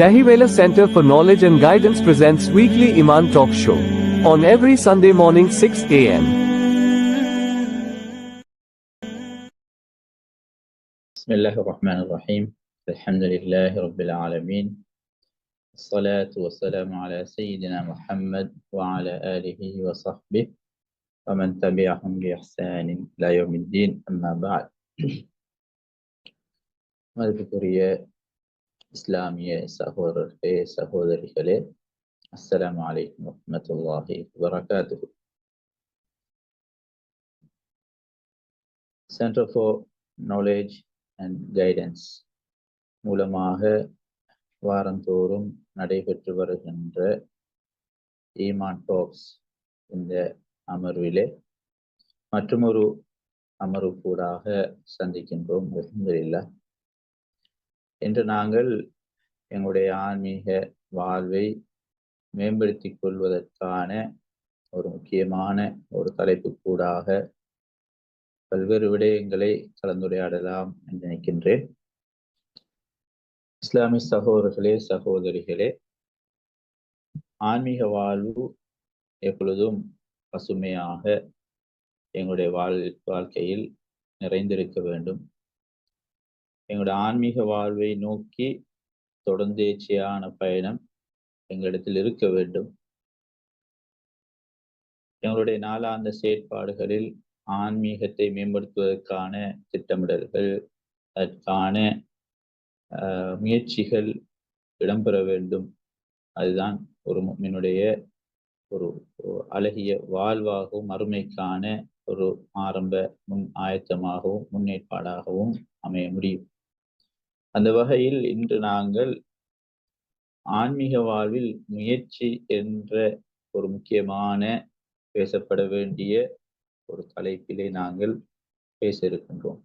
Dahiwala Center for Knowledge and Guidance presents weekly Iman Talk Show on every Sunday morning 6 a.m. بسم الله الرحمن الرحيم. الحمد لله رب العالمين. الصلاة والسلام على سيدنا محمد وعلى آله وصحبه ومن تبعهم بإحسان إلى يوم الدين. أما بعد. மதிப்புக்குரிய இஸ்லாமிய சகோதரிகளே, அஸ்ஸலாமு அலைக்கும் வரஹ்மத்துல்லாஹி வபரகாத்துஹு. Centre for knowledge and guidance மூலமாக வாரந்தோறும் நடைபெற்று வருகின்ற ஈமான் டாக்ஸ் இந்த அமர்விலே மற்றுமொரு அமர்வு கூடாக சந்திக்கின்றோம். அல்ஹம்துலில்லாஹ். இன்று நாங்கள் எங்களுடைய ஆன்மீக வாழ்வை மேம்படுத்திக் கொள்வதற்கான ஒரு முக்கியமான ஒரு தலைப்பு கூடாக பல்வேறு விடயங்களை கலந்துரையாடலாம் என்று நினைக்கின்றேன். இஸ்லாமிய சகோதரிகளே, ஆன்மீக வாழ்வு எப்பொழுதும் பசுமையாக எங்களுடைய வாழ்க்கையில் நிறைந்திருக்க வேண்டும். எங்களுடைய ஆன்மீக வாழ்வை நோக்கி தொடர்ந்தேர்ச்சியான பயணம் எங்களிடத்தில் இருக்க வேண்டும். எங்களுடைய நாளாந்த செயற்பாடுகளில் ஆன்மீகத்தை மேம்படுத்துவதற்கான திட்டமிடல்கள், அதற்கான முயற்சிகள் இடம்பெற வேண்டும். அதுதான் ஒரு முஃமினுடைய ஒரு அழகிய வாழ்வாகவும் அருமைக்கான ஒரு ஆரம்ப ஆயத்தமாகவும் முன்னேற்பாடாகவும் அமைய முடியும். அந்த வகையில் இன்று நாங்கள் ஆன்மீக வாழ்வில் முயற்சி என்ற ஒரு முக்கியமான பேசப்பட வேண்டிய ஒரு தலைப்பிலே நாங்கள் பேச இருக்கின்றோம்.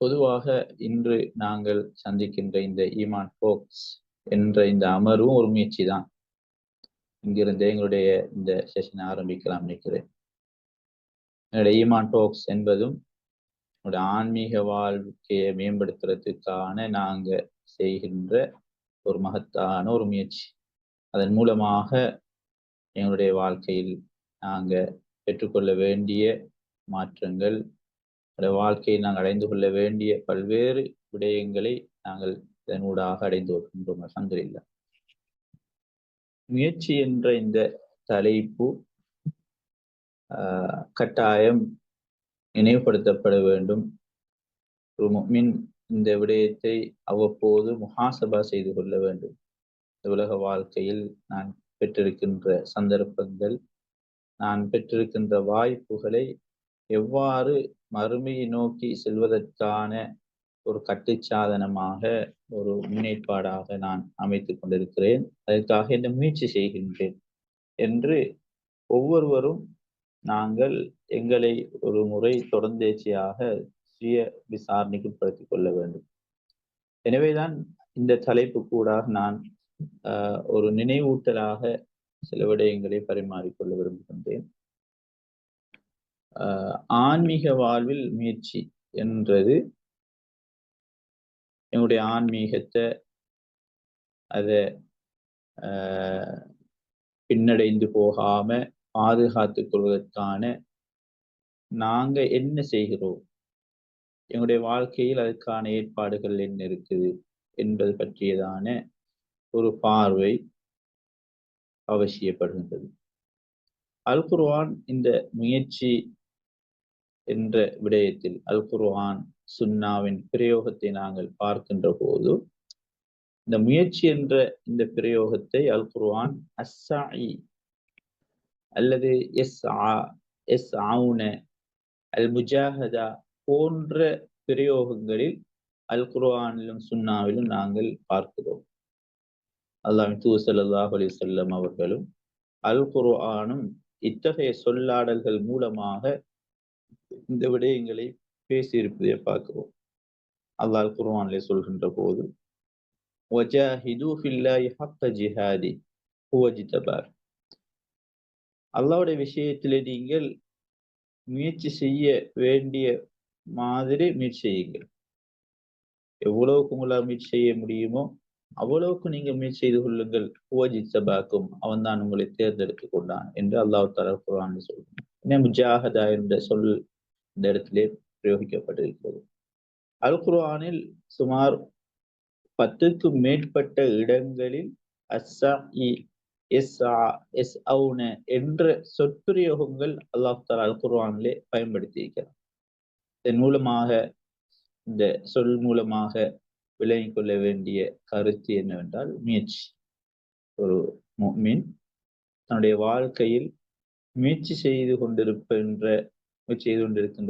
பொதுவாக இன்று நாங்கள் சந்திக்கின்ற இந்த ஈமான் டாக்ஸ் என்ற இந்த அமர்வும் ஒரு முயற்சி தான். இங்கிருந்தே எங்களுடைய இந்த செஷனை ஆரம்பிக்கலாம் நினைக்கிறேன். எங்களுடைய ஈமான் டாக்ஸ் என்பதும் என்னுடைய ஆன்மீக வாழ்க்கையை மேம்படுத்துறதுக்கான நாங்கள் செய்கின்ற ஒரு மகத்தான ஒரு முயற்சி. அதன் மூலமாக எங்களுடைய வாழ்க்கையில் நாங்கள் பெற்றுக்கொள்ள வேண்டிய மாற்றங்கள், வாழ்க்கையில் நாங்கள் அடைந்து கொள்ள வேண்டிய பல்வேறு விடயங்களை நாங்கள் இதனூடாக அடைந்து வருகின்றோம். அல்ஹம்துலில்லாஹ். முயற்சி என்ற இந்த தலைப்பு கட்டாயம் நினைவுபடுத்தப்பட வேண்டும். ஒரு முஃமின் இந்த விடயத்தை அவ்வப்போது முஹாசபா செய்து கொள்ள வேண்டும். உலக வாழ்க்கையில் நான் பெற்றிருக்கின்ற சந்தர்ப்பங்கள், நான் பெற்றிருக்கின்ற வாய்ப்புகளை எவ்வாறு மறுமையை நோக்கி செல்வதற்கான ஒரு கட்டுச்சாதனமாக, ஒரு முன்னேற்பாடாக நான் அமைத்துக் கொண்டிருக்கிறேன், அதற்காக என்ன முயற்சி செய்கின்றேன் என்று ஒவ்வொருவரும் நாங்கள் எங்களை ஒரு முறை தொடர்ந்தேர்ச்சியாக சுய விசாரணைக்குட்படுத்திக் கொள்ள வேண்டும். எனவேதான் இந்த தலைப்பு கூடாக நான் ஒரு நினைவூட்டலாக சில விடயங்களை பரிமாறிக்கொள்ள விரும்புகின்றேன். ஆன்மீக வாழ்வில் முயற்சி என்றது என்னுடைய ஆன்மீகத்தை அதை பின்னடைந்து போகாம பாதுகாத்துக் கொள்வதற்கான நாங்க என்ன செய்கிறோம், எங்களுடைய வாழ்க்கையில் அதுக்கான ஏற்பாடுகள் என்ன இருக்குது என்பது பற்றியதான ஒரு பார்வை அவசியப்படுகின்றது. அல் குர்ஆன் இந்த முயற்சி என்ற விடயத்தில் அல் குர்ஆன் சுன்னாவின் பிரயோகத்தை நாங்கள் பார்க்கின்ற போது, இந்த முயற்சி என்ற இந்த பிரயோகத்தை அல் குர்ஆன் அஸ்ஸாஇ அல்லது எஸ்ஆவுன அல் முஜாஹதா போன்ற பிரயோகங்களில் அல் குர்ஆனிலும் சுன்னாவிலும் நாங்கள் பார்க்கிறோம். அல்லாஹ்வின் தூதர் ஸல்லல்லாஹு அலைஹி வஸல்லம் அவர்களும் அல் குர்ஆனும் இத்தகைய சொல்லாடல்கள் மூலமாக இந்த விடயங்களை பேசியிருப்பதை பார்க்கிறோம். அல்லாஹ் குர்ஆனிலே சொல்கின்ற போது, வஜாஹிது ஃபில்லாஹி ஹக்க ஜிஹாதி ஹுவ ஜிதபார், அல்லாஹ்வுடைய விஷயத்திலே நீங்கள் முயற்சி செய்ய வேண்டிய மாதிரி முயற்சி செய்யுங்கள். எவ்வளவுக்கு உங்களால் முயற்சி செய்ய முடியுமோ அவ்வளவுக்கு நீங்க முயற்சி செய்து கொள்ளுங்கள். சபாக்கும் அவன் தான் உங்களை தேர்ந்தெடுத்துக் கொண்டான் என்று அல்லாஹ் தஆலா குர்ஆனில் சொல்கிறான். முஜாஹதா என்ற சொல் இந்த இடத்திலே பிரயோகிக்கப்பட்டிருக்கிறது. அல் குர்ஆனில் சுமார் 10க்கும் மேற்பட்ட இடங்களில் அஸ்ஸஇ எஸ்அவுன என்ற சொற்பிரயோகங்கள் அல்லாஹ் தஆலா அல் குர்ஆனிலே பயன்படுத்தி இருக்கிறார். இதன் மூலமாக இந்த சொல் மூலமாக விளங்கிக் கொள்ள வேண்டிய கருத்து என்னவென்றால் முயற்சி. ஒரு முஃமின் தன்னுடைய வாழ்க்கையில் முயற்சி செய்து கொண்டிருக்கின்ற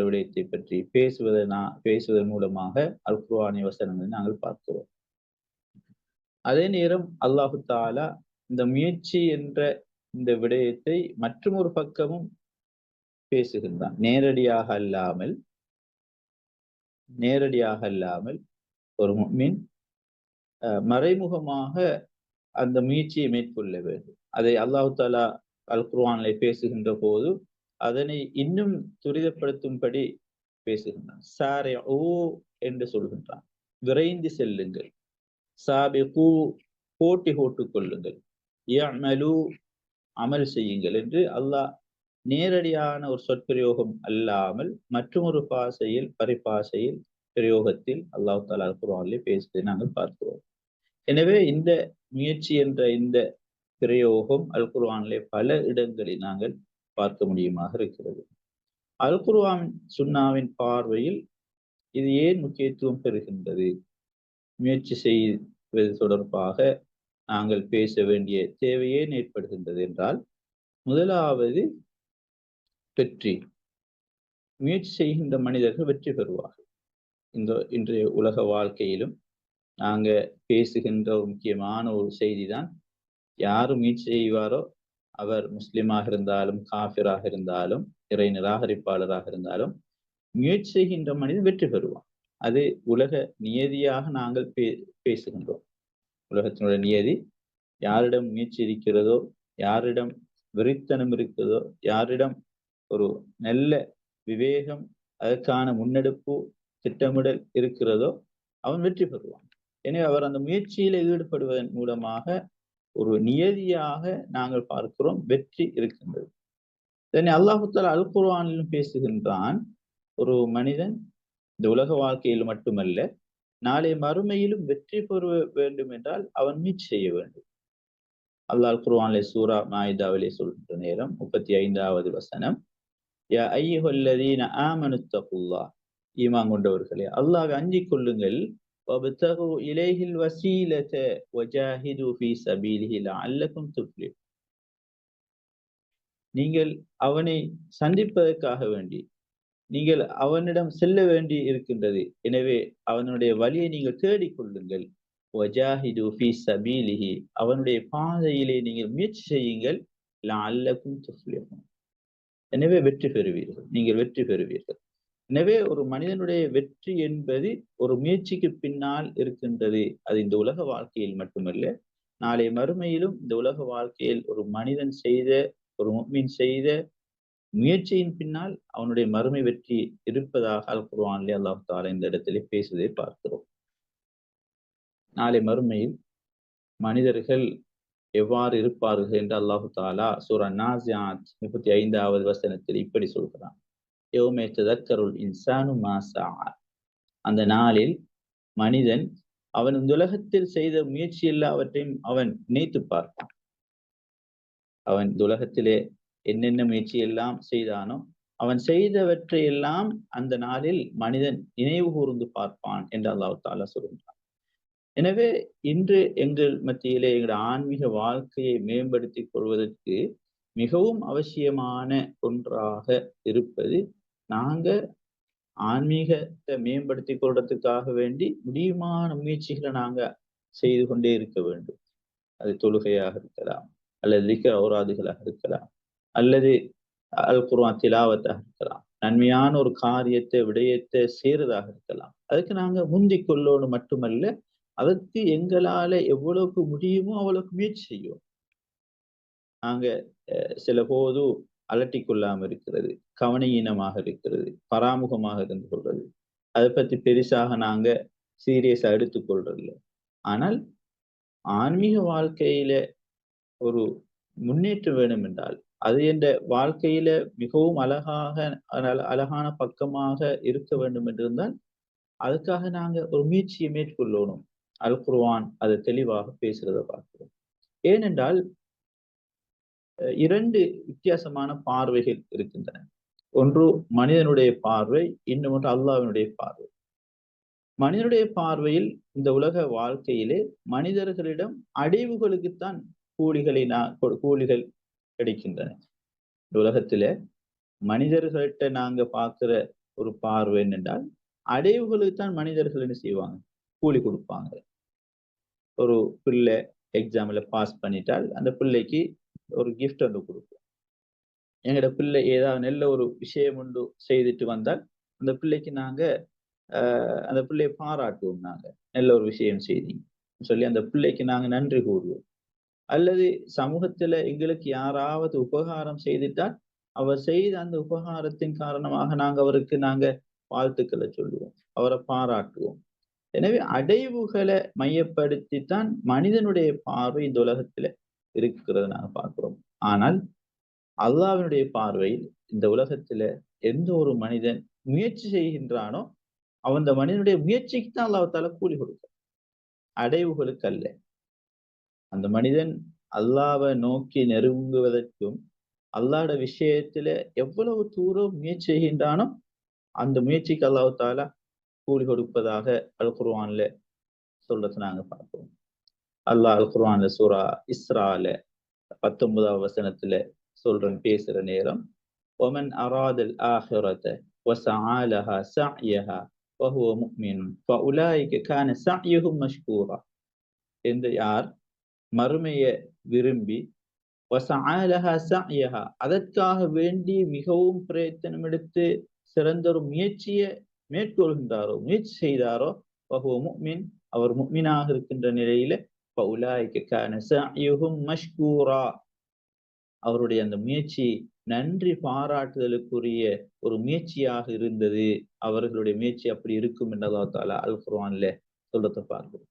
விடயத்தை பற்றி பேசுவதன் மூலமாக அல் குர்ஆனிய வசனங்களை நாங்கள் பார்க்கிறோம். அதே நேரம் அல்லாஹு தஆலா இந்த முயற்சி என்ற இந்த விடயத்தை மற்றொரு பக்கமும் பேசுகின்றான். நேரடியாக அல்லாமல் ஒரு முஃமின் மறைமுகமாக அந்த முயற்சியை மேற்கொள்ள வேண்டும். அதை அல்லாஹு தஆலா அல் குர்ஆனிலே பேசுகின்ற போது அதனை இன்னும் துரிதப்படுத்தும்படி பேசுகின்றான். சாரிஉ என்று சொல்கின்றான், விரைந்து செல்லுங்கள். சாபிகு போட்டி போட்டுக் கொள்ளுங்கள். யஅமலு அமல் செய்யுங்கள் என்று அல்லாஹ் நேரடியான ஒரு சொற்பிரயோகம் அல்லாமல் மற்றொரு பரிபாஷையில் பிரயோகத்தில் அல்லாஹ் தஆலா அல் குர்ஆனிலே பேசுவதை நாங்கள் பார்க்கிறோம். எனவே இந்த முயற்சி என்ற இந்த பிரயோகம் அல் குர்ஆனிலே பல இடங்களில் நாங்கள் பார்க்க முடியுமாக இருக்கிறது. அல் குர்ஆன் சுன்னாவின் பார்வையில் இது ஏன் முக்கியத்துவம் பெறுகின்றது? முயற்சி செய்வது தொடர்பாக நாங்கள் பேச வேண்டிய தேவை ஏன் ஏற்படுகின்றது என்றால், முதலாவது வெற்றி. முயற்சி செய்கின்ற மனிதர்கள் வெற்றி பெறுவார்கள். இன்றைய உலக வாழ்க்கையிலும் நாங்க பேசுகின்ற ஒரு முக்கியமான ஒரு செய்தி தான், யார் முயற்சி செய்வாரோ அவர் முஸ்லிமாக இருந்தாலும் காஃபிராக இருந்தாலும் இறை நிராகரிப்பாளராக இருந்தாலும் முயற்சி செய்கின்ற மனிதன் வெற்றி பெறுவான். அது உலக நியதியாக நாங்கள் பேசுகின்றோம். உலகத்தினுடைய நியதி, யாரிடம் முயற்சி இருக்கிறதோ, யாரிடம் வெறித்தனம் இருக்கிறதோ, யாரிடம் ஒரு நல்ல விவேகம், அதற்கான முன்னெடுப்பு திட்டமிடல் இருக்கிறதோ அவன் வெற்றி பெறுவான். எனவே அவர் அந்த முயற்சியில ஈடுபடுவதன் மூலமாக ஒரு நியதியாக நாங்கள் பார்க்கிறோம் வெற்றி இருக்கின்றது. இதனை அல்லாஹ் தஆலா அல் குர்ஆனிலும் பேசுகின்றான். ஒரு மனிதன் இந்த உலக வாழ்க்கையில் மட்டுமல்ல, நாளை மறுமையிலும் வெற்றி பெற வேண்டும் என்றால் அவன் முயற்சி செய்ய வேண்டும். அல்லாஹ் அல் குர்ஆனிலே சூரா மாயிதாவிலே சொல்கின்ற நேரம் 35வது வசனம், யா அய்யுஹல்லதீன ஆமனுத்தகுல்லாஹ், ஈமான் கொண்டவர்களே அல்லாஹ்வை அஞ்சிக் கொள்ளுங்கள். வப்தகு இலைஹில் வஸீலத வஜாஹிது ஃபீ ஸபீலிஹி லஅல்லகும் துஃப்லிஹூன், நீங்கள் அவனை சந்திப்பதற்காக வேண்டி நீங்கள் அவனிடம் செல்ல வேண்டி இருக்கின்றது. எனவே அவனுடைய வழியை நீங்கள் தேடிக்கொள்ளுங்கள். வஜாஹிது ஃபீ ஸபீலிஹி, அவனுடைய பாதையிலே நீங்கள் முயற்சி செய்யுங்கள். லஅல்லகும் துஃப்லிஹூன், எனவே வெற்றி பெறுவீர்கள், நீங்கள் வெற்றி பெறுவீர்கள். எனவே ஒரு மனிதனுடைய வெற்றி என்பது ஒரு முயற்சிக்கு பின்னால் இருக்கின்றது. அது இந்த உலக வாழ்க்கையில் மட்டுமல்ல, நாளை மறுமையிலும் இந்த உலக வாழ்க்கையில் ஒரு மனிதன் செய்த, ஒரு முஃமின் செய்த முயற்சியின் பின்னால் அவனுடைய மறுமை வெற்றி இருப்பதாக அல் குர்ஆனிலே அல்லாஹ் தஆலா இந்த இடத்திலே பேசுவதை பார்க்கிறோம். நாளை மறுமையில் மனிதர்கள் எவ்வாறு இருப்பார்கள் என்று அல்லாஹ் தஆலா சூரா நாஸிஆத் 35வது வசனத்தில் இப்படி சொல்கிறான், யௌம யதக்கருல் இன்சானு மா ஸஆ, அந்த நாளில் மனிதன் அவன் இந்த உலகத்தில் செய்த முயற்சி எல்லாவற்றையும் அவன் நினைத்து பார்ப்பான். அவன் இந்த உலகத்திலே என்னென்ன முயற்சி எல்லாம் செய்தானோ அவன் செய்தவற்றை எல்லாம் அந்த நாளில் மனிதன் நினைவு கூர்ந்து பார்ப்பான் என்று அல்லாஹ் தஆலா சொல்கின்றான். எனவே இன்று எங்கள் மத்தியிலே எங்களுடைய ஆன்மீக வாழ்க்கையை மேம்படுத்திக் கொள்வதற்கு மிகவும் அவசியமான ஒன்றாக இருப்பது, நாங்க ஆன்மீகத்தை மேம்படுத்திக் கொள்றதுக்காக வேண்டி முடியுமான முயற்சிகளை நாங்க செய்து கொண்டே இருக்க வேண்டும். அது தொழுகையாக இருக்கலாம், அல்லது திக்ர் ஔராதுகளாக இருக்கலாம், அல்லது அல் குர்ஆன் திலாவத்தாக இருக்கலாம், நன்மையான ஒரு காரியத்தை விடயத்தை செய்யறதாக இருக்கலாம். அதுக்கு நாங்க முந்திக் கொள்ளோடு மட்டுமல்ல, அதற்கு எங்களால எவ்வளவுக்கு முடியுமோ அவ்வளவுக்கு முயற்சி செய்யும். நாங்க சில போது அலட்டி கொள்ளாம இருக்கிறது, கவனஈனமாக இருக்கிறது, பராமுகமாக இருந்து கொள்றது, அதை பத்தி பெருசாக நாங்க சீரியஸா எடுத்துக்கொள்றது இல்லை. ஆனால் ஆன்மீக வாழ்க்கையில ஒரு முன்னேற்றம் வேணும் என்றால், அது என்ற வாழ்க்கையில மிகவும் அழகான பக்கமாக இருக்க வேண்டும் என்றிருந்தால், அதுக்காக நாங்க ஒரு முயற்சியை மேற்கொள்ளணும். அல் குர்ஆன் அது தெளிவாக பேசுறத பார்க்கிறோம். ஏனென்றால் 2 வித்தியாசமான பார்வைகள் இருக்கின்றன. ஒன்று மனிதனுடைய பார்வை, இன்னொன்று அல்லாஹ்வினுடைய பார்வை. மனிதனுடைய பார்வையில் இந்த உலக வாழ்க்கையிலே மனிதர்களிடம் அடைவுகளுக்குத்தான் கூலிகள் கிடைக்கின்றன. இந்த உலகத்தில மனிதர்கள்ட்ட நாங்க பார்க்கிற ஒரு பார்வை என்னென்றால், அடைவுகளுக்கு தான் மனிதர்கள் என்ன செய்வாங்க? கூலி கொடுப்பாங்க. ஒரு பிள்ளை எக்ஸாம்ல பாஸ் பண்ணிட்டால், அந்த பிள்ளைக்கு ஒரு கிஃப்ட் ஒன்று கொடுப்போம். எங்கட பிள்ளை ஏதாவது நல்ல ஒரு விஷயம் ஒன்று செய்துட்டு வந்தால், அந்த பிள்ளைக்கு நாங்க அந்த பிள்ளையை பாராட்டுவோம் நாங்க. நல்ல ஒரு விஷயம் செய்தீங்க சொல்லி அந்த பிள்ளைக்கு நாங்க நன்றி கூறுவோம். அல்லது சமூகத்துல எங்களுக்கு யாராவது உபகாரம் செய்துட்டால், அவர் செய்த அந்த உபகாரத்தின் காரணமாக நாங்க வாழ்த்துக்களை சொல்லுவோம், அவரை பாராட்டுவோம். எனவே அடைவுகளை மையப்படுத்தித்தான் மனிதனுடைய பார்வை இந்த உலகத்துல இருக்கிறத நாங்க பார்க்கிறோம். ஆனால் அல்லாஹ்வினுடைய பார்வையில் இந்த உலகத்துல எந்த ஒரு மனிதன் முயற்சி செய்கின்றானோ, அந்த மனிதனுடைய முயற்சிக்கு தான் அல்லாஹ் தஆலா கூலி கொடுக்கிறான், அடைவுகளுக்கு அல்ல. அந்த மனிதன் அல்லாஹ்வை நோக்கி நெருங்குவதற்கும், அல்லாஹ்வோட விஷயத்துல எவ்வளவு தூரம் முயற்சி செய்கின்றானோ, அந்த முயற்சிக்கு அல்லாஹ் தஆலா கூலி கொடுப்பதாக அல் குர்ஆன்ல சொல்றத நாங்க பார்க்கிறோம். அல்லாஹ் அல் குர்ஆன்ல சூரா இஸ்ரால 19வது வசனத்துல பேசுற நேரம், وَمَنْ أَرَادَ الْآخِرَةَ وَسَعَى لَهَا سَعْيَهَا وَهُوَ مُؤْمِنٌ فَأُولَٰئِكَ كَانَ سَعْيُهُمْ مَشْكُورًا. என்று யார் மறுமையை விரும்பி وَسَعَى لَهَا سَعْيَهَا அதற்காக வேண்டி மிகவும் பிரயத்தனம் எடுத்து சிறந்த ஒரு முயற்சியை மேற்கொள்கின்றாரோ, முயற்சி செய்தாரோ, وَهُوَ مُؤْمِنٌ அவர் முஃமினாக இருக்கின்ற நிலையில فَأُولَٰئِكَ كَانَ سَعْيُهُمْ مَشْكُورًا அவருடைய அந்த முயற்சி நன்றி பாராட்டுதலுக்குரிய ஒரு முயற்சியாக இருந்தது. அவர்களுடைய முயற்சி அப்படி இருக்கும் என்று அல்லாஹ் தஆலா அல் குர்ஆன்ல சொல்றத பார்க்கிறோம்.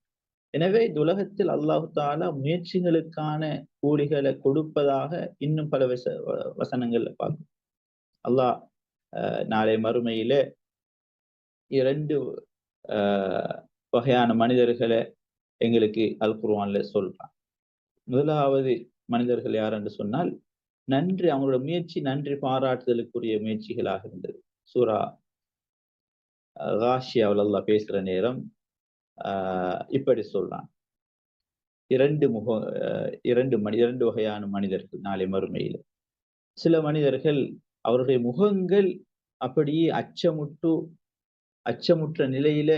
எனவே இந்த உலகத்தில் அல்லாஹ் தஆலா முயற்சிகளுக்கான கூலிகளை கொடுப்பதாக இன்னும் பல வசனங்கள்ல பார்க்கிறோம். அல்லாஹ் நாளை மறுமையில 2 வகையான மனிதர்களை எங்களுக்கு அல் குர்ஆன்ல சொல்றான். முதலாவது மனிதர்கள் யார் என்று சொன்னால், அவங்களோட முயற்சி நன்றி பாராட்டுதலுக்குரிய முயற்சிகளாக இருந்தது. சூரா காஷியாவில் அல்லாஹ் பேசுற நேரம் இப்படி சொல்றான். 2 வகையான மனிதர்கள் நாளை மறுமையில். சில மனிதர்கள் அவருடைய முகங்கள் அப்படியே அச்சமுற்ற நிலையில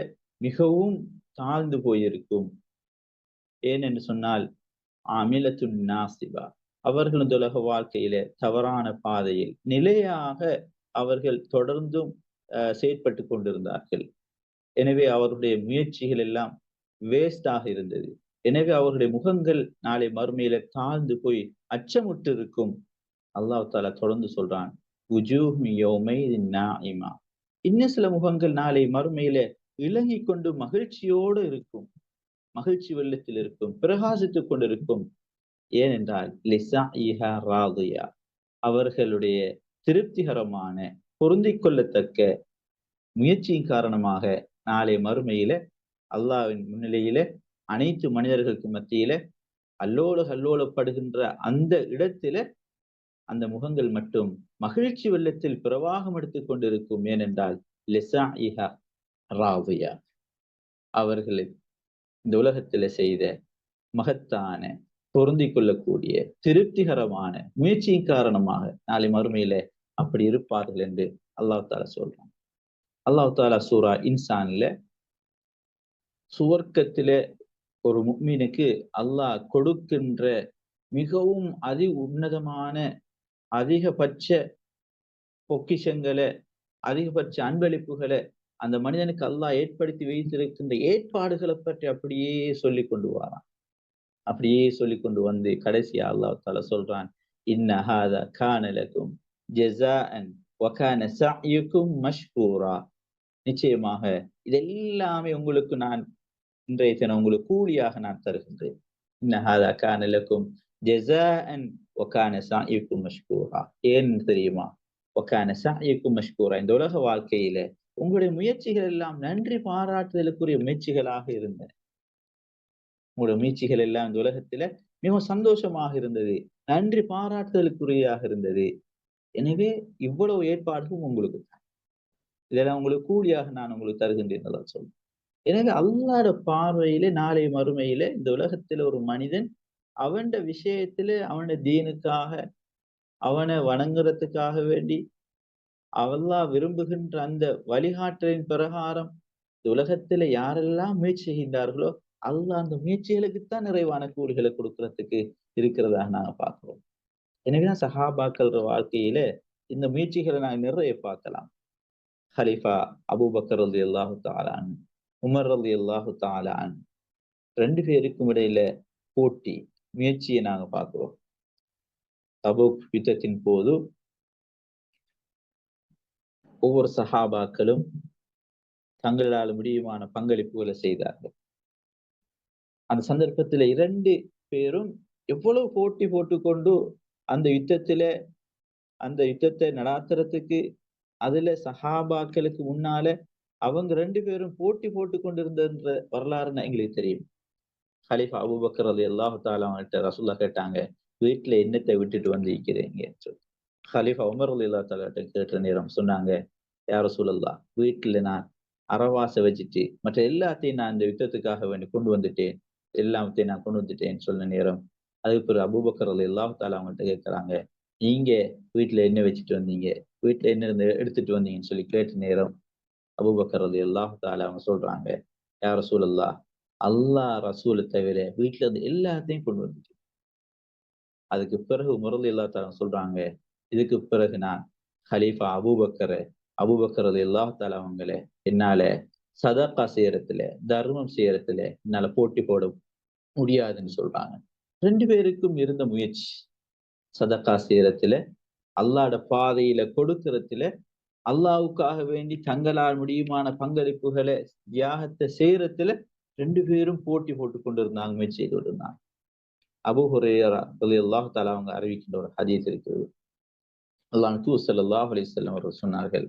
மிகவும் தாழ்ந்து போயிருக்கும். ஏனென்று சொன்னால், அமிலத்துன் நாசிபா அவர்கள் இந்த உலக வாழ்க்கையில தவறான பாதையில் நிலையாக அவர்கள் தொடர்ந்தும் செயற்பட்டு கொண்டிருந்தார்கள். எனவே அவருடைய முயற்சிகள் எல்லாம் வேஸ்டாக இருந்தது. எனவே அவருடைய முகங்கள் நாளை மறுமையில தாழ்ந்து போய் அச்சமுற்று இருக்கும். அல்லாஹ் தஆலா தொடர்ந்து சொல்றான், இன்னும் சில முகங்கள் நாளை மறுமையில இலங்கிக் கொண்டு மகிழ்ச்சியோடு இருக்கும், மகிழ்ச்சி வெள்ளத்தில் இருக்கும், பிரகாசித்துக் கொண்டிருக்கும். ஏனென்றால் அவர்களுடைய திருப்திகரமான பொருந்திக் கொள்ளத்தக்க முயற்சியின் காரணமாக நாளை மறுமையில அல்லாஹ்வின் முன்னிலையில அனைத்து மனிதர்களுக்கு மத்தியில அல்லோலப்படுகின்ற அந்த இடத்தில அந்த முகங்கள் மட்டும் மகிழ்ச்சி வெள்ளத்தில் பிரவாகம் எடுத்துக் கொண்டிருக்கும். ஏனென்றால் அவர்களை இந்த உலகத்தில செய்த மகத்தான பொருந்திக் கொள்ளக்கூடிய திருப்திகரமான முயற்சியின் காரணமாக நாளை மறுமையில அப்படி இருப்பார்கள் என்று அல்லாஹ் தஆலா சொல்றான். அல்லாஹ் தஆலா சூரா இன்சான்ல சுவர்க்கத்தில ஒரு முஃமினுக்கு அல்லாஹ் கொடுக்கின்ற மிகவும் உன்னதமான அதிகபட்ச பொக்கிஷங்களை, அதிகபட்ச அன்பளிப்புகளை அந்த மனிதனுக்கு அல்லாஹ் ஏற்படுத்தி வைத்திருக்கின்ற ஏற்பாடுகளை பற்றி அப்படியே சொல்லிக் கொண்டு வரான். அப்படியே சொல்லிக் கொண்டு வந்து கடைசியா அல்லாஹ் தஆலா சொல்றான், இன்ன ஹாதா கான லகும் ஜஸாஅன் வ கான சஅயுக்கும் மஷ்கூரா. நிச்சயமாக இதெல்லாமே உங்களுக்கு நான் இன்றைய தினம் உங்களுக்கு கூலியாக நான் தருகின்றேன். இன்னஹாதா கான லக்கும் ஜஸாஅன் வகான சஅயுக்கும் மஷ்கூரா. ஏன்னு தெரியுமா? வகான சஅயுக்கும் மஷ்கூரா. இந்த உலக வாழ்க்கையில உங்களுடைய முயற்சிகள் எல்லாம் நன்றி பாராட்டுதலுக்குரிய முயற்சிகளாக இருந்தன. உங்களுடைய முயற்சிகள் எல்லாம் இந்த உலகத்துல மிகவும் சந்தோஷமாக இருந்தது, நன்றி பாராட்டுதலுக்குரியதாக இருந்தது. எனவே இவ்வளவு ஏற்பாடுகளும் உங்களுக்கு தான். இதெல்லாம் உங்களுக்கு கூலியாக நான் உங்களுக்கு தருகின்றேன் சொல்றேன். எனவே அல்லாஹ்வுடைய பார்வையிலே நாளை மறுமையிலே இந்த உலகத்துல ஒரு மனிதன் அவன் விஷயத்துல அவனுடைய தீனுக்காக அவனை வணங்குறதுக்காக வேண்டி அல்லாஹ் விரும்புகின்ற அந்த வழிகாட்டலின் பிரகாரம் இந்த உலகத்துல யாரெல்லாம் முயற்சி செய்கின்றார்களோ அல்லாஹ் அந்த முயற்சிகளுக்குத்தான் நிறைவான கூலிகளை கொடுக்கறதுக்கு இருக்கிறதாக நாங்க பார்க்கிறோம். எனவேதான் சஹாபாக்கள் வாழ்க்கையில இந்த முயற்சிகளை நாங்க நிறைய பார்க்கலாம். ஹலிஃபா அபூபக்கர் ரலியல்லாஹு தஆலா அன்ஹு, உமர் ரலியல்லாஹு தஆலா அன்ஹு, 2 பேருக்கும் இடையில போட்டி முயற்சியை நாங்க பார்க்கிறோம். தபூக் யுத்தத்தின் போது ஒவ்வொரு சஹாபாக்களும் தங்களால் முடியுமான பங்களிப்புகளை செய்தார்கள். அந்த சந்தர்ப்பத்துல 2 பேரும் எவ்வளவு போட்டி போட்டுக்கொண்டு அந்த யுத்தத்தை நடாத்துறதுக்கு அதுல சஹாபாக்களுக்கு முன்னால அவங்க 2 பேரும் போட்டி போட்டு கொண்டிருந்த வரலாறுன்னு எங்களுக்கு தெரியும். ஹலீஃபா அபூபக்கர் ரலியல்லாஹு தஆலா அவங்கள்ட்ட ரசூலுல்லாஹ் கேட்டாங்க, வீட்டுல என்னத்தை விட்டுட்டு வந்து இருக்கிறீங்க சொல்லி. ஹலீஃபா உமர் ரலியல்லாஹு தஆலா கேட்ட நேரம் சொன்னாங்க, யா ரசூலல்லாஹ், வீட்டுல நான் அறவாசை வச்சுட்டு மற்ற எல்லாத்தையும் நான் இந்த யுத்தத்துக்காக வேண்டி கொண்டு வந்துட்டேன், எல்லாத்தையும் நான் கொண்டு வந்துட்டேன்னு சொன்ன நேரம் அதுக்கு பிறகு அபூபக்கர் ரலியல்லாஹு தஆலா அவங்கள்ட்ட கேட்கிறாங்க, நீங்க வீட்டுல என்ன வச்சுட்டு வந்தீங்க, வீட்டுல என்ன எடுத்துட்டு வந்தீங்கன்னு சொல்லி கேட்ட நேரம் அபூபக்கர் ரலியல்லாஹு தஆலா அவங்க சொல்றாங்க, யா ரசூலல்லாஹ், அல்லாஹ் ரசூலை தவிர வீட்டுல இருந்து எல்லாத்தையும் கொண்டு வந்துட்டு. அதுக்கு பிறகு உமர் ரலியல்லாஹு தஆலா சொல்றாங்க, இதுக்கு பிறகு நான் ஹலீஃபா அபூபக்கர் ரலியல்லாஹு தஆலா அவங்கள என்னால சதகா செய்யறதுல தர்மம் செய்யறதுல என்னால போட்டி போட முடியாதுன்னு சொல்றாங்க. 2 பேருக்கும் இருந்த முயற்சி சதகா செய்யறதுல, அல்லாஹ்வோட பாதையில கொடுக்கறதுல, அல்லாஹ்வுக்காக வேண்டி தங்களால் முடியுமான பங்களிப்புகளை தியாகத்தை செய்யறதுல 2 பேரும் போட்டி போட்டுக் கொண்டிருந்தாங்க, முயற்சி செய்து கொண்டிருந்தாங்க. அபூ ஹுரைரா ரலியல்லாஹு தஆலா அவங்க அறிவிக்கின்ற ஒரு ஹதீஸ் இருக்கிறது. அல்லாஹ் தூதர் ஸல்லல்லாஹு அலைஹி வஸல்லம் அவர்கள் சொன்னார்கள்,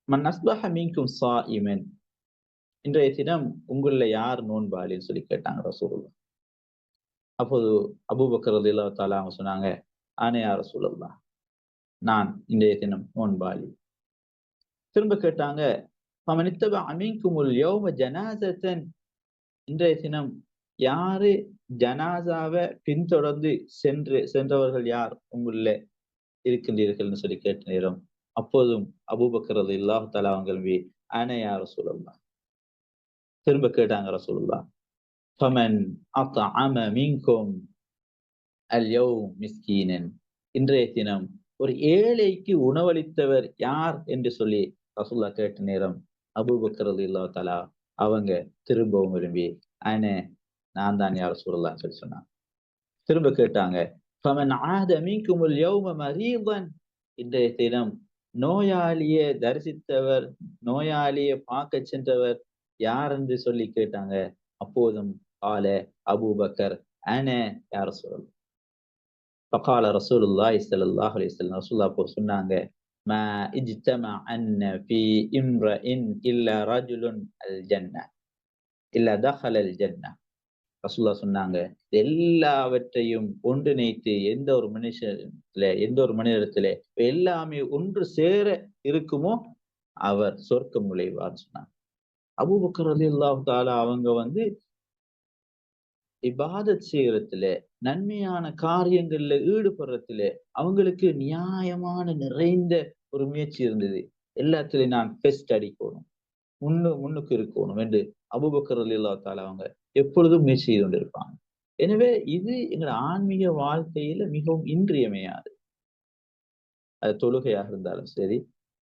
மன் அஸ்பஹ மின்கும் ஸாயிமன், இன்றைய தினம் உங்களில் யார் நோன்பாளின்னு சொல்லி கேட்டாங்க ரசூலுல்லாஹ். அப்போது அபூபக்கர் ரலியல்லாஹு தஆலா அவங்க சொன்னாங்க, ஆனே யா ரசூலல்லாஹ், நான் இன்றைய தினம் நோன்பாளி. திரும்ப கேட்டாங்க, ஃபமன் இத்தபஅ மின்குமுல் யௌம ஜனாஸத்தன், இன்றைய தினம் யாரு ஜனாஸாவை பின்தொடர்ந்து சென்றவர்கள் யார் உங்களில் இருக்கின்றீர்கள்னு சொல்லி கேட்ட நேரம் அப்போதும் அபூபக்கர் ரலியல்லாஹு தஆலா அவங்க அன யா ரசூலல்லாஹ். திரும்ப கேட்டாங்க ரசூலுல்லாஹ், ஃபமன் அத்அம மின்கும் அல் யௌம் மிஸ்கீனன், இன்றைய தினம் ஒரு ஏழைக்கு உணவளித்தவர் யார் என்று சொல்லி ரசூலுல்லாஹ் கேட்ட நேரம் அபூபக்கர் ரலியல்லாஹு தஆலா அவங்க திரும்பவும் விரும்பி நான் தான் யா ரசூலல்லாஹ் சொல்லி சொன்னாங்க. திரும்ப கேட்டாங்க, ஃபமன் ஆத மின்குமுல் யௌம மரீதன், இன்றைய தினம் நோயாளியை தரிசித்தவர், நோயாளியை பார்க்க சென்றவர் யார் என்று சொல்லி கேட்டாங்க. அப்போதும் ஆல அபூபக்கர் அன யா ரசூலல்லாஹ். ஃபகால ரசூலுல்லாஹி ஸல்லல்லாஹு அலைஹி வஸல்லம், ரசூலுல்லாஹ் அப்போ சொன்னாங்க, மா இஜ்தமஅன்ன ஃபீ இம்ரஇன் இல்லா ரஜுலுன் அல் ஜன்னah இல்லா தஹல அல் ஜன்னah. ரசூலுல்லாஹ் சொன்னாங்க, எல்லாவற்றையும் ஒன்றிணைத்து எந்த ஒரு மனிதத்திலே எல்லாமே ஒன்று சேர இருக்குமோ அவர் சொர்க்கம் நுழைவார் சொன்னாங்க. அபூபக்கர் ரலியல்லாஹு தஆலா அவங்க இபாதத் செய்யறதுல, நன்மையான காரியங்கள்ல ஈடுபடுறதுல அவங்களுக்கு நியாயமான நிறைந்த ஒரு முயற்சி இருந்தது. எல்லாத்திலையும் நான் பெஸ்ட் அடிக்கணும், முன்னுக்கு இருக்கணும் என்று அபூபக்கர் ரலியல்லாஹு தஆலா அவங்க எப்பொழுதும் முயற்சி செய்து கொண்டிருப்பாங்க. எனவே இது எங்கள் ஆன்மீக வாழ்க்கையில மிகவும் இன்றியமையாது. அது தொழுகையாக இருந்தாலும் சரி,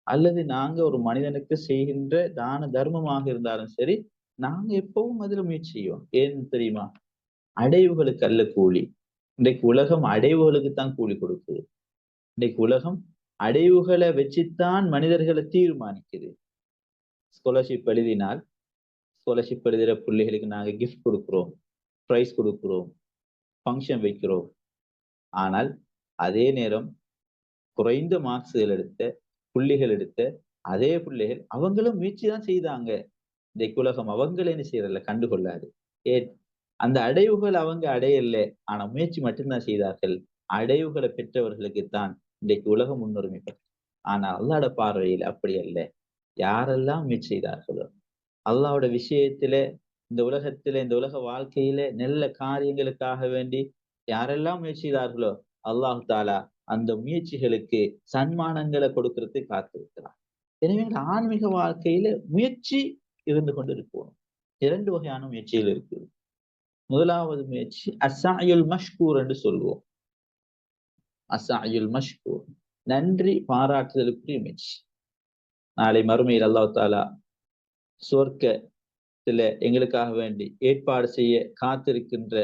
அல்லது நாங்க ஒரு மனிதனுக்கு செய்கின்ற தான தர்மமாக இருந்தாலும் சரி, நாங்க எப்பவும் அதுல முயற்சி செய்வோம். ஏன்னு தெரியுமா? அடைவுகளுக்கு அல்ல கூலி. இன்றைக்கு உலகம் அடைவுகளுக்கு தான் கூலி கொடுக்குது. இன்றைக்கு உலகம் அடைவுகளை வச்சுத்தான் மனிதர்களை தீர்மானிக்குது. ஸ்காலர்ஷிப் எழுதிற பிள்ளைகளுக்கு நாங்க கிஃப்ட் கொடுக்கிறோம், பிரைஸ் கொடுக்கிறோம். ஃபங்க்ஷன் வைக்கிறோம். ஆனால் அதே நேரம் குறைந்த மார்க்ஸ்கள் எடுத்த புள்ளிகள் எடுத்த அதே பிள்ளைகள் அவங்களும் முயற்சி தான் செய்தாங்க. இன்றைக்கு உலகம் அவங்கள என்ன செய்யறதில்ல, கண்டுகொள்ளாது. ஏன் அந்த அடைவுகள் அவங்க அடையல, ஆனா முயற்சி மட்டும்தான் செய்தார்கள். அடைவுகளை பெற்றவர்களுக்குத்தான் இன்றைக்கு உலகம் முன்னுரிமை பெற்றது. ஆனா அல்லாஹ்வோட பார்வையில் அப்படி அல்ல. யாரெல்லாம் முயற்சி செய்தார்களோ அல்லாஹ்வோட விஷயத்தில, இந்த உலகத்தில, இந்த உலக வாழ்க்கையில நல்ல காரியங்களுக்காக வேண்டி யாரெல்லாம் முயற்சி செய்தார்களோ அல்லாஹ் தாலா அந்த முயற்சிகளுக்கு சன்மானங்களை கொடுக்கறதுக்கு காத்திருக்கிறார். எனவே இந்த ஆன்மீக வாழ்க்கையில முயற்சி இருந்து கொண்டு இருக்கணும். 2 வகையான முயற்சிகள் இருக்குது. முதலாவது முயற்சி அஸ்ஸாயுல் மஷ்கூர் என்று சொல்லுவோம். அஸ்ஸாயுல் மஷ்கூர், நன்றி பாராட்டுதலுக்குரிய முயற்சி. நாளை மறுமையில் அல்லாஹ் தாலா சுவர்க்கத்தில எங்களுக்காக வேண்டி ஏற்பாடு செய்ய காத்திருக்கின்ற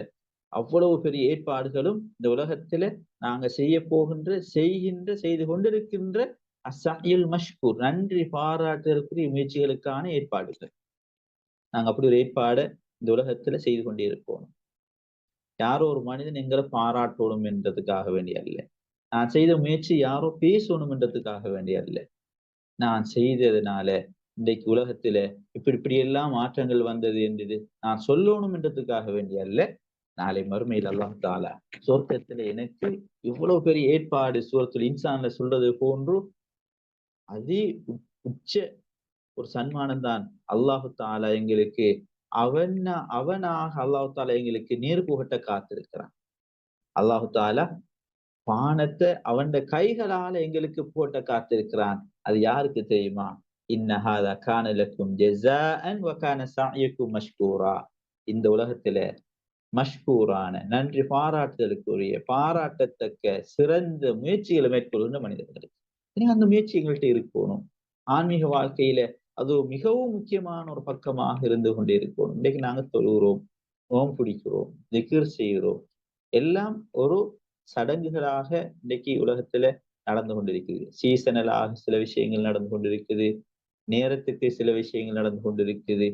அவ்வளவு பெரிய ஏற்பாடுகளும் இந்த உலகத்தில நாங்க செய்து கொண்டிருக்கின்ற அஸ்ஸாயுல் மஷ்கூர், நன்றி பாராட்டுதலுக்குரிய முயற்சிகளுக்கான ஏற்பாடுகள். நாங்க அப்படி ஒரு ஏற்பாடை இந்த உலகத்துல செய்து கொண்டே இருப்போம். யாரோ ஒரு மனிதன் எங்களை பாராட்டணும் என்றதுக்காக வேண்டிய அல்ல. நான் செய்த முயற்சி யாரோ பேசணும் என்றதுக்காக வேண்டிய அல்ல. நான் செய்ததுனால இன்றைக்கு உலகத்துல இப்படி எல்லாம் மாற்றங்கள் வந்தது என்றது நான் சொல்லணும் என்றதுக்காக வேண்டிய அல்ல. நாளை மறுமையில் அல்லாஹ் தாலா சொர்க்கத்துல எனக்கு இவ்வளவு பெரிய ஏற்பாடு சூரத்துல் இன்சான்ல சொல்றது போன்று அதி உச்ச ஒரு சன்மானம் தான் அல்லாஹு தாலா எங்களுக்கு அவனாக அல்லாஹு தாலா எங்களுக்கு நேர் புகட்ட காத்திருக்கிறான். அல்லாஹு தாலா பானத்தை அவன் கைகளால எங்களுக்கு போட்ட காத்திருக்கிறான். அது யாருக்கு தெரியுமா? இன்னஹாதா கான லக்கும் ஜஸாஅன் வ கான ஸஅயுக்கும் மஷ்கூரா. இந்த உலகத்துல மஷ்கூரான, நன்றி பாராட்டுதலுக்குரிய, பாராட்டத்தக்க சிறந்த முயற்சிகளை மேற்கொள்கின்ற மனிதர்களுக்கு அந்த முயற்சி எங்கள்கிட்ட இருக்கணும். ஆன்மீக வாழ்க்கையில அது மிகவும் முக்கியமான ஒரு பக்கமாக இருந்து கொண்டே இருக்கணும். இன்றைக்கு நாங்க தொழுகிறோம், நோன்பு பிடிக்கிறோம், திக்ர் செய்கிறோம், எல்லாம் ஒரு சடங்குகளாக இன்றைக்கு உலகத்துல நடந்து கொண்டிருக்குது. சீசனலாக சில விஷயங்கள் நடந்து கொண்டிருக்குது, நேரத்துக்கு சில விஷயங்கள் நடந்து கொண்டிருக்குது,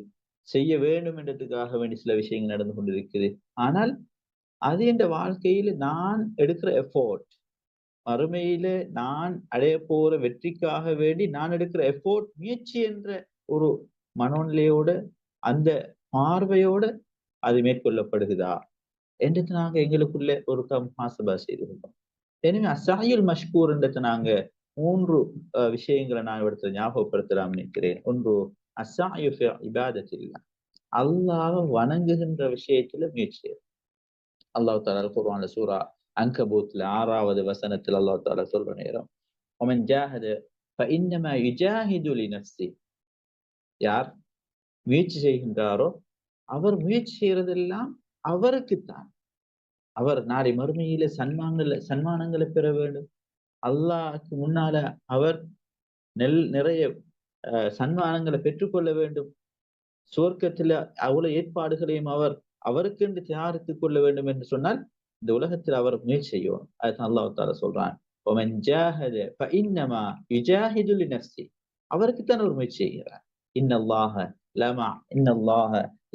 செய்ய வேண்டும் என்றதுக்காக வேண்டி சில விஷயங்கள் நடந்து கொண்டிருக்குது. ஆனால் அது என்ற வாழ்க்கையில நான் எடுக்கிற எஃபோர்ட், மறுமையில நான் அடைய போற வெற்றிக்காக வேண்டி நான் எடுக்கிற எஃபோர்ட், முயற்சி என்ற ஒரு மனோநிலையோட, அந்த பார்வையோட அது மேற்கொள்ளப்படுகிறதா என்றது நாங்க எங்களுக்குள்ள ஒரு முஹாசபா செய்து கொண்டோம். எனவே அஸ்ஸாயுல் மஷ்கூர் என்றது நாங்க 3 விஷயங்களை நான் இடத்துல ஞாபகப்படுத்தலாம் நினைக்கிறேன். ஒன்று அஸ்ஸாயு ஃபி இபாதத்தில்லாஹ், அல்லாஹ்வை வணங்குகின்ற விஷயத்துல முயற்சி. அல்லாஹ் தஆலா குர்ஆன்ல சூரா அன்கபூத்ல 6வது வசனத்தில் அல்லாஹ் தஆலா சொல்ற நேரம், ومن جاهد فإنما يجاهد لنفسه. யார் முயற்சி செய்கின்றாரோ அவர் முயற்சி செய்யறதெல்லாம் அவருக்குத்தான். அவர் நாளை மறுமையில சன்மானங்களை பெற வேண்டும். அல்லாஹ்க்கு முன்னால அவர் நிறைய சன்மானங்களை பெற்றுக்கொள்ள வேண்டும். சுவர்க்கத்துல அவ்வளவு ஏற்பாடுகளையும் அவருக்கென்று தயாரித்துக் கொள்ள வேண்டும் என்று சொன்னால் இந்த உலகத்தில் அவர் முயற்சி செய்யணும். அதுதான் அல்லாஹ் தஆலா சொல்றான், ومن جاهد فإنما يجاهد لنفسه. அவருக்குத்தான் ஒரு முயற்சி செய்கிறார். இன்னல்லாஹ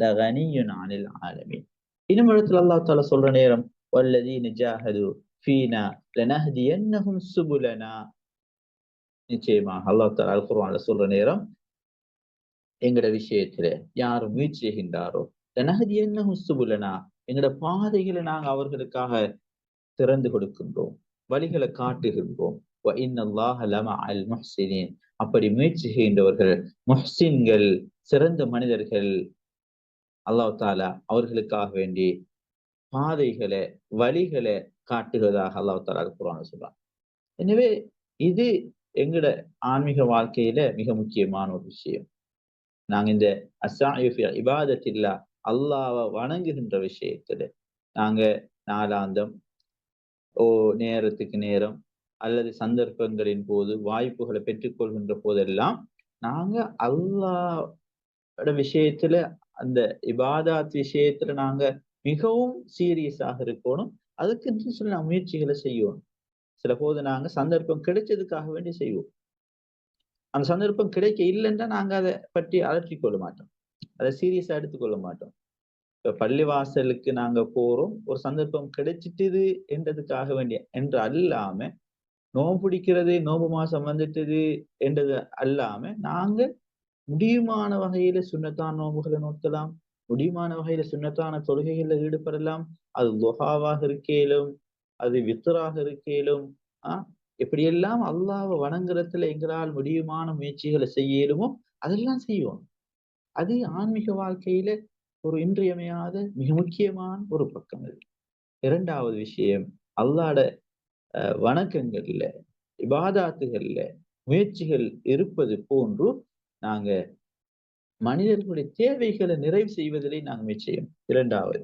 லகனியுன் அனில் ஆலமீன். இன்னும் இடத்துல அல்லாஹ் தஆலா சொல்ற நேரம், வல்லதீன ஜாஹது ஃபீனா லனஹ்தியன்னஹும் சுபுலனா. நிச்சயமாக அல்லாஹ் தஆலா அல் குர்ஆன்ல சொல்ற நேரம், எங்கட விஷயத்துல யார் முயற்சி செய்கின்றாரோ லனஹ்தியன்னஹும் சுபுலனா, எங்கட பாதைகளை நாங்க அவர்களுக்காக திறந்து கொடுக்கின்றோம், வழிகளை காட்டுகின்றோம். வ இன்னல்லாஹ லமஅல் முஹ்ஸினீன். அப்படி முயற்சி செய்கின்றவர்கள் முஹ்ஸின்கள், சிறந்த மனிதர்கள். அல்லாஹ் தஆலா அவர்களுக்காக வேண்டி பாதைகளை, வழிகளை காட்டுவதாக அல்லாஹ் தஆலா குர்ஆன்ல சொல்றான். எனவே இது எங்கட ஆன்மீக வாழ்க்கையில மிக முக்கியமான ஒரு விஷயம். நாங்க இந்த அஸ்ஸாயு ஃபி இபாதத்தில்லாஹ், அல்லாஹ்வை வணங்குகின்ற விஷயத்துல நாங்க நாளாந்தம் நேரத்துக்கு நேரம் அல்லது சந்தர்ப்பங்களின் போது வாய்ப்புகளை பெற்றுக்கொள்கின்ற போதெல்லாம் நாங்க அல்லாஹ்வோட விஷயத்துல, அந்த இபாதத் விஷயத்துல நாங்க மிகவும் சீரியஸாக இருக்கணும். அதுக்கு சொல்லி நான் முயற்சிகளை செய்யணும். சில போது நாங்க சந்தர்ப்பம் கிடைச்சதுக்காக வேண்டி செய்வோம். அந்த சந்தர்ப்பம் கிடைக்க இல்லைன்னா நாங்க அதை பற்றி அலற்றிக் கொள்ள மாட்டோம், அதை சீரியஸா எடுத்துக்கொள்ள மாட்டோம். இப்ப பள்ளிவாசலுக்கு நாங்க போறோம், ஒரு சந்தர்ப்பம் கிடைச்சிட்டுது என்றதுக்காக வேண்டிய என்று அல்லாம, நோன்பு பிடிக்கிறது நோன்பு மாசம் வந்துட்டது என்றது அல்லாம, நாங்க முடியுமான வகையில சுன்னத்தான நோன்புகளை நோக்கலாம், முடியுமான வகையில சுன்னத்தான தொழுகைகள்ல ஈடுபடலாம். அது துஹாவாக இருக்கேலும், அது வித்ராக இருக்கேலும், எப்படியெல்லாம் அல்லாஹ்வை வணங்குறதுல எங்களால் முடியுமான முயற்சிகளை செய்ய இயலுமோ அதெல்லாம் செய்வோம். அது ஆன்மீக வாழ்க்கையில ஒரு இன்றியமையாத மிக முக்கியமான ஒரு பக்கம் அது. இரண்டாவது விஷயம், அல்லாஹ்ட வணக்கங்கள்ல, இபாதாத்துகள்ல முயற்சிகள் இருப்பது போன்று நாங்க மனிதர்களுடைய தேவைகளை நிறைவு செய்வதிலே நாங்க முயற்சி செய்யணும். இரண்டாவது,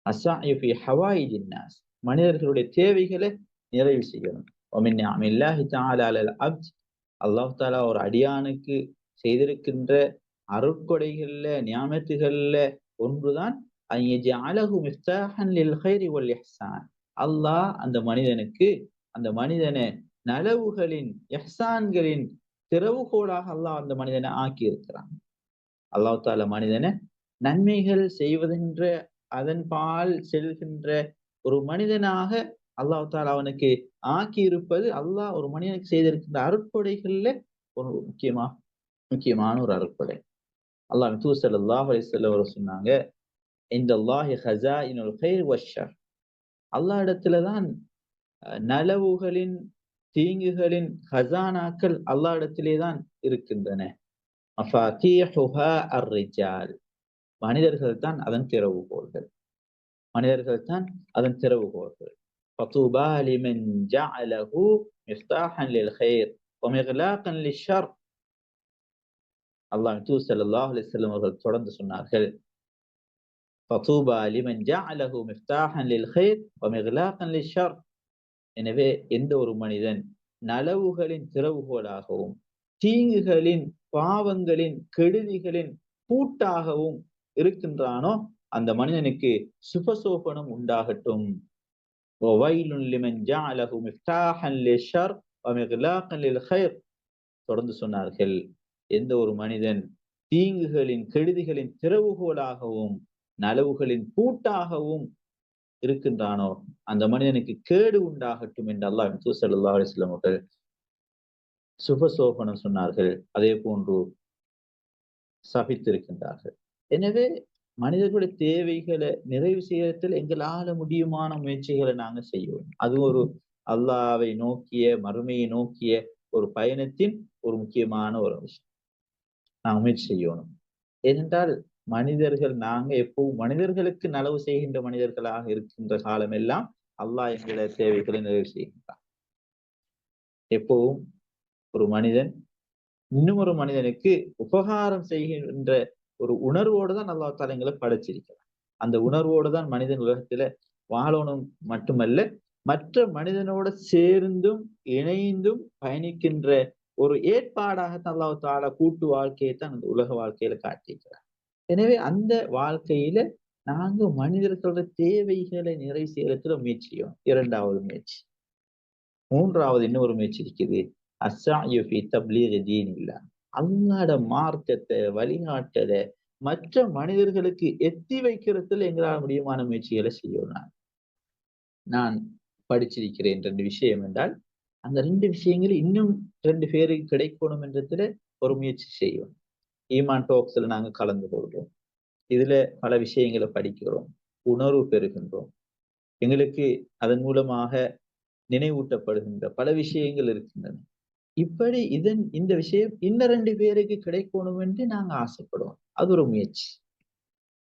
அஸ்ஸாஇ ஃபீ ஹவாயிஜின் நாஸ், மனிதர்களுடைய தேவைகளை நிறைவு செய்யணும். வமின் நிஅமில்லாஹி தஆலா அலல் அப்த், அல்லாஹ் தஆலா ஒரு அடியானுக்கு செய்திருக்கின்ற அருட்கொடைகள்ல நியாமத்துகள்ல ஒன்றுதான் அன் யஜஅலஹு மிஃப்தாஹன் லில் கைரி வல் இஹ்சான், அல்லாஹ் அந்த மனிதனுக்கு, அந்த மனிதனை நலவுகளின் இஹ்சான்களின் திறவுகோலாக அல்லாஹ் அந்த மனிதனை ஆக்கி இருக்கிறான். அல்லாஹ் தஆலா மனிதனை நன்மைகள் செய்வதென்ற அதன் பால் செல்கின்ற ஒரு மனிதனாக அல்லாஹ் தஆலா அவனுக்கு ஆக்கி இருப்பது, அல்லாஹ் ஒரு மனிதனுக்கு செய்திருக்கின்ற அருட்கொடைகள்ல ஒரு முக்கியமான ஒரு அருட்கொடை. அல்லாஹ் தூதர் ஸல்லல்லாஹு அலைஹி வஸல்லம் அவர்கள் சொன்னாங்க, இன்தல்லாஹி ஹஸாயினுல் கைர் வஷ்ஷர், அல்லாஹ் இடத்துலதான் நலவுகளின் தீங்குகளின் ஹஸானாக்கள் அல்லாஹ் இடத்திலே தான் இருக்கின்றன. மஃபாத்தீஹுஹா அர்-ரிஜால், மனிதர்கள் தான் அதன் திறவுகோல்கள், மனிதர்கள் தான் அதன் திறவுகோல்கள். ஃபதூபா லிமன் ஜஅலஹு மிஃப்தாஹன் லில் கைர் வ மிக்லாகன் லிஷர், அல்லாஹ் தூதர் ஸல்லல்லாஹு அலைஹி வஸல்லம் அவர்கள் தொடர்ந்து சொன்னார்கள், ஃபதூபா லிமன் ஜஅலஹு மிஃப்தாஹன் லில் கைர் வ மிக்லாகன் லிஷர், எனவே எந்த ஒரு மனிதன் நலவுகளின் திறவுகோலாகவும் தீங்குகளின் பாவங்களின் கெடுதிகளின் பூட்டாகவும் இருக்கின்றானோ அந்த மனிதனுக்கு சுபசோபனம் உண்டாகட்டும். வவைலுன் லிமன் ஜஅலஹு மிஃப்தாஹன் லிஷர் வ மிக்லாகன் லில் கைர், தொடர்ந்து சொன்னார்கள், எந்த ஒரு மனிதன் தீங்குகளின் கெடுதிகளின் திறவுகோலாகவும் நலவுகளின் பூட்டாகவும் இருக்கின்றானோ அந்த மனிதனுக்கு கேடு உண்டாகட்டும் என்று அல்லாஹ் ஸல்லல்லாஹு அலைஹி வஸல்லம் அவர்கள் சுபசோபனம் சொன்னார்கள். அதே போன்று சபித்திருக்கின்றார்கள். எனவே மனிதர்களுடைய தேவைகளை நிறைவு செய்யறதுல எங்களால முடியுமான முயற்சிகளை நாங்க செய்வோம். அது ஒரு அல்லாஹ்வை நோக்கிய, மறுமையை நோக்கிய ஒரு பயணத்தின் ஒரு முக்கியமான ஒரு விஷயம். நாங்க முயற்சி செய்யணும். ஏனென்றால் மனிதர்கள் நாங்க எப்பவும் மனிதர்களுக்கு நலவு செய்கின்ற மனிதர்களாக இருக்கின்ற காலம் எல்லாம் அல்லாஹ் எங்களை தேவைகளை நிறைவு செய்கின்றான். எப்பவும் ஒரு மனிதன் இன்னும் ஒரு மனிதனுக்கு உபகாரம் செய்கின்ற ஒரு உணர்வோடு தான் அல்லாஹ் தஆலா எங்களை படைச்சிருக்கிறார். அந்த உணர்வோடு தான் மனிதன் உலகத்துல வாழணும் மட்டுமல்ல, மற்ற மனிதனோட சேர்ந்தும் இணைந்தும் பயணிக்கின்ற ஒரு ஏற்பாடாகத்தான் அல்லாஹ் தஆலா கூட்டு வாழ்க்கையை தான் அந்த உலக வாழ்க்கையில காட்டியிருக்கிறார். எனவே அந்த வாழ்க்கையில நாங்க மனிதர்களோட தேவைகளை நிறைவு செய்யறதுல முயற்சி செய்யணும். இரண்டாவது முயற்சி. மூன்றாவது இன்னொரு முயற்சி இருக்குது, அஸ்ஸாயு ஃபீ தப்லீகி தீனில்லாஹ், அல்லாஹ்ட மார்க்கத்தை வழிகாட்டலை மற்ற மனிதர்களுக்கு எத்தி வைக்கிறதுல எங்களால் முடியுமான முயற்சிகளை செய்யணும். நான் படிச்சிருக்கிறேன் 2 விஷயம் என்றால், அந்த 2 விஷயங்கள் இன்னும் 2 பேருக்கு கிடைக்கணும் என்றதுல ஒரு முயற்சி செய்வோம். ஈமான் டாக்ஸ்ல நாங்க கலந்து கொள்றோம். இதுல பல விஷயங்களை படிக்கிறோம், உணர்வு பெறுகின்றோம். எங்களுக்கு அதன் மூலமாக நினைவூட்டப்படுகின்ற பல விஷயங்கள் இருக்கின்றன. இப்படி இந்த விஷயம் இன்னும் 2 பேருக்கு கிடைக்கணும் என்று நாங்க ஆசைப்படுவோம். அது ஒரு முயற்சி.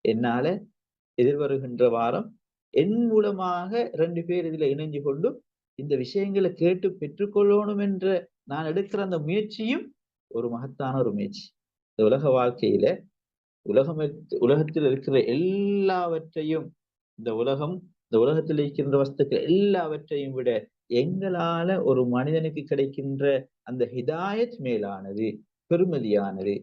என்னால எதிர்வருகின்ற வாரம் என் மூலமாக 2 பேர் இதுல இணைஞ்சு கொண்டு இந்த விஷயங்களை கேட்டு பெற்றுக்கொள்ளணும் என்ற நான் எடுக்கிற அந்த முயற்சியும் ஒரு மகத்தான ஒரு முயற்சி. இந்த உலக வாழ்க்கையில உலகத்தில் இருக்கிற எல்லாவற்றையும், இந்த உலகத்தில் இருக்கின்ற வஸ்துக்கள் எல்லாவற்றையும் விட எங்களால ஒரு மனிதனுக்கு கிடைக்கின்ற அந்த ஹிதாயத் மேலானது, பெருமதியானது.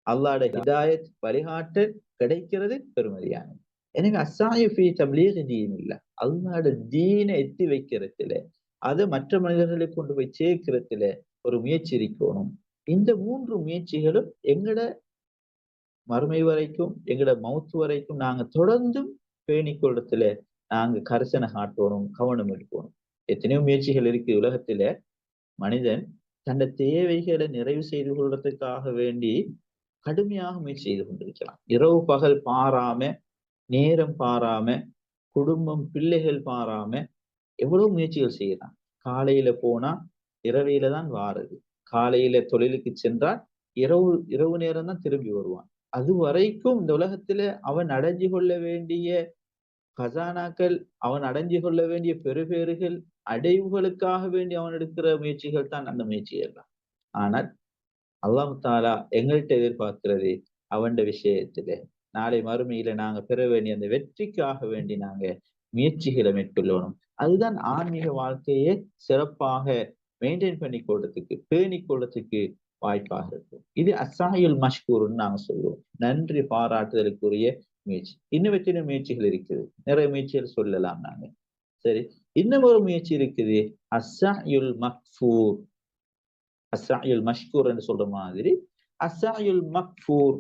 அல்லாஹ்ட ஹிதாயத் வழிகாட்டல் கிடைக்கிறது பெருமதியானது. எனவே அஸ்ஸாயு ஃபீ தப்லீகி தீனில்லாஹ், அல்லாஹ்ட தீனை எத்தி வைக்கிறதுல, அதை மற்ற மனிதர்களுக்கு கொண்டு போய் சேர்க்கிறதுல ஒரு முயற்சி இருக்கணும். இந்த 3 முயற்சிகளும் எங்கட மறுமை வரைக்கும் எங்களோட மௌத்து வரைக்கும் நாங்க தொடர்ந்தும் பேணிக்கொள்றதுல நாங்க கரிசனை காட்டணும், கவனம் எடுக்கணும். எத்தனையோ முயற்சிகள் இருக்கு உலகத்துல. மனிதன் தன்னை தேவைகளை நிறைவு செய்து கொள்றதுக்காக வேண்டி கடுமையாக முயற்சி செய்து கொண்டிருக்கலாம். இரவு பகல் பாராம, நேரம் பாராம, குடும்பம் பிள்ளைகள் பாராம எவ்வளவு முயற்சிகள் செய்யலாம். காலையில போனா இரவையில தான் வாரது. காலையில தொழிலுக்கு சென்றால் இரவு நேரம் தான் திரும்பி வருவான். அது வரைக்கும் இந்த உலகத்துல அவன் அடைஞ்சு கொள்ள வேண்டிய கசானாக்கள், அவன் அடைஞ்சு கொள்ள வேண்டிய பெருபேறுகள், அடைவுகளுக்காக வேண்டி அவன் எடுக்கிற முயற்சிகள் தான் அந்த முயற்சிகள் தான். ஆனால் அல்லாஹ் தாலா எங்கள்கிட்ட எதிர்பார்க்கிறது அவன் விஷயத்துல நாளை மறுமையில நாங்க பெற வேண்டிய அந்த வெற்றிக்காக வேண்டி நாங்க முயற்சிகளை மேற்கொள்ளணும். அதுதான் ஆன்மீக வாழ்க்கையை சிறப்பாக மெயின்டைன் பண்ணி கொள்றதுக்கு, பேணி கொள்றதுக்கு வாய்ப்பாக இருக்கும். இது அஸ்ஸாயுல் மஷ்கூர்ன்னு நாங்க சொல்லுவோம், நன்றி பாராட்டுதலுக்குரிய முயற்சி. இன்னும் எத்தனை முயற்சிகள் இருக்குது, நிறைய முயற்சிகள் சொல்லலாம் நாங்க. சரி, இன்னும் ஒரு முயற்சி இருக்குது, அஸ்ஸாயுல் மக்ஃபூர். அஸ்ஸாயுல் மஷ்கூர் என்று சொல்ற மாதிரி அஸ்ஸாயுல் மக்ஃபூர்,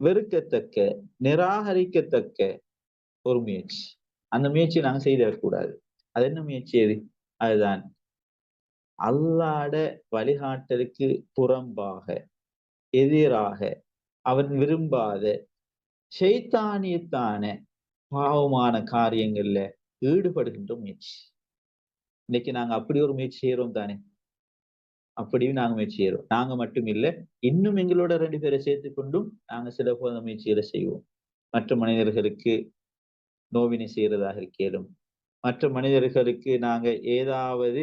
வெறுக்கத்தக்க, நிராகரிக்கத்தக்க ஒரு முயற்சி. அந்த முயற்சியை நாங்க செய்திடக்கூடாது. அது என்ன முயற்சி? எது? அதுதான் அல்லாஹ்ட வழிகாட்டலுக்கு புறம்பாக, எதிராக, அவன் விரும்பாத ஷைத்தானியத்தான பாவமான காரியங்கள்ல ஈடுபடுகின்ற முயற்சி. இன்னைக்கு நாங்க அப்படி ஒரு முயற்சி செய்யறோம் தானே? அப்படியும் நாங்க முயற்சி செய்யறோம். நாங்க மட்டும் இல்லை, இன்னும் எங்களோட 2 பேரை சேர்த்து கொண்டும் நாங்க சில போத முயற்சிகளை செய்வோம். மற்ற மனிதர்களுக்கு நோவினை செய்யறதாக இருக்கேலும், மற்ற மனிதர்களுக்கு நாங்க ஏதாவது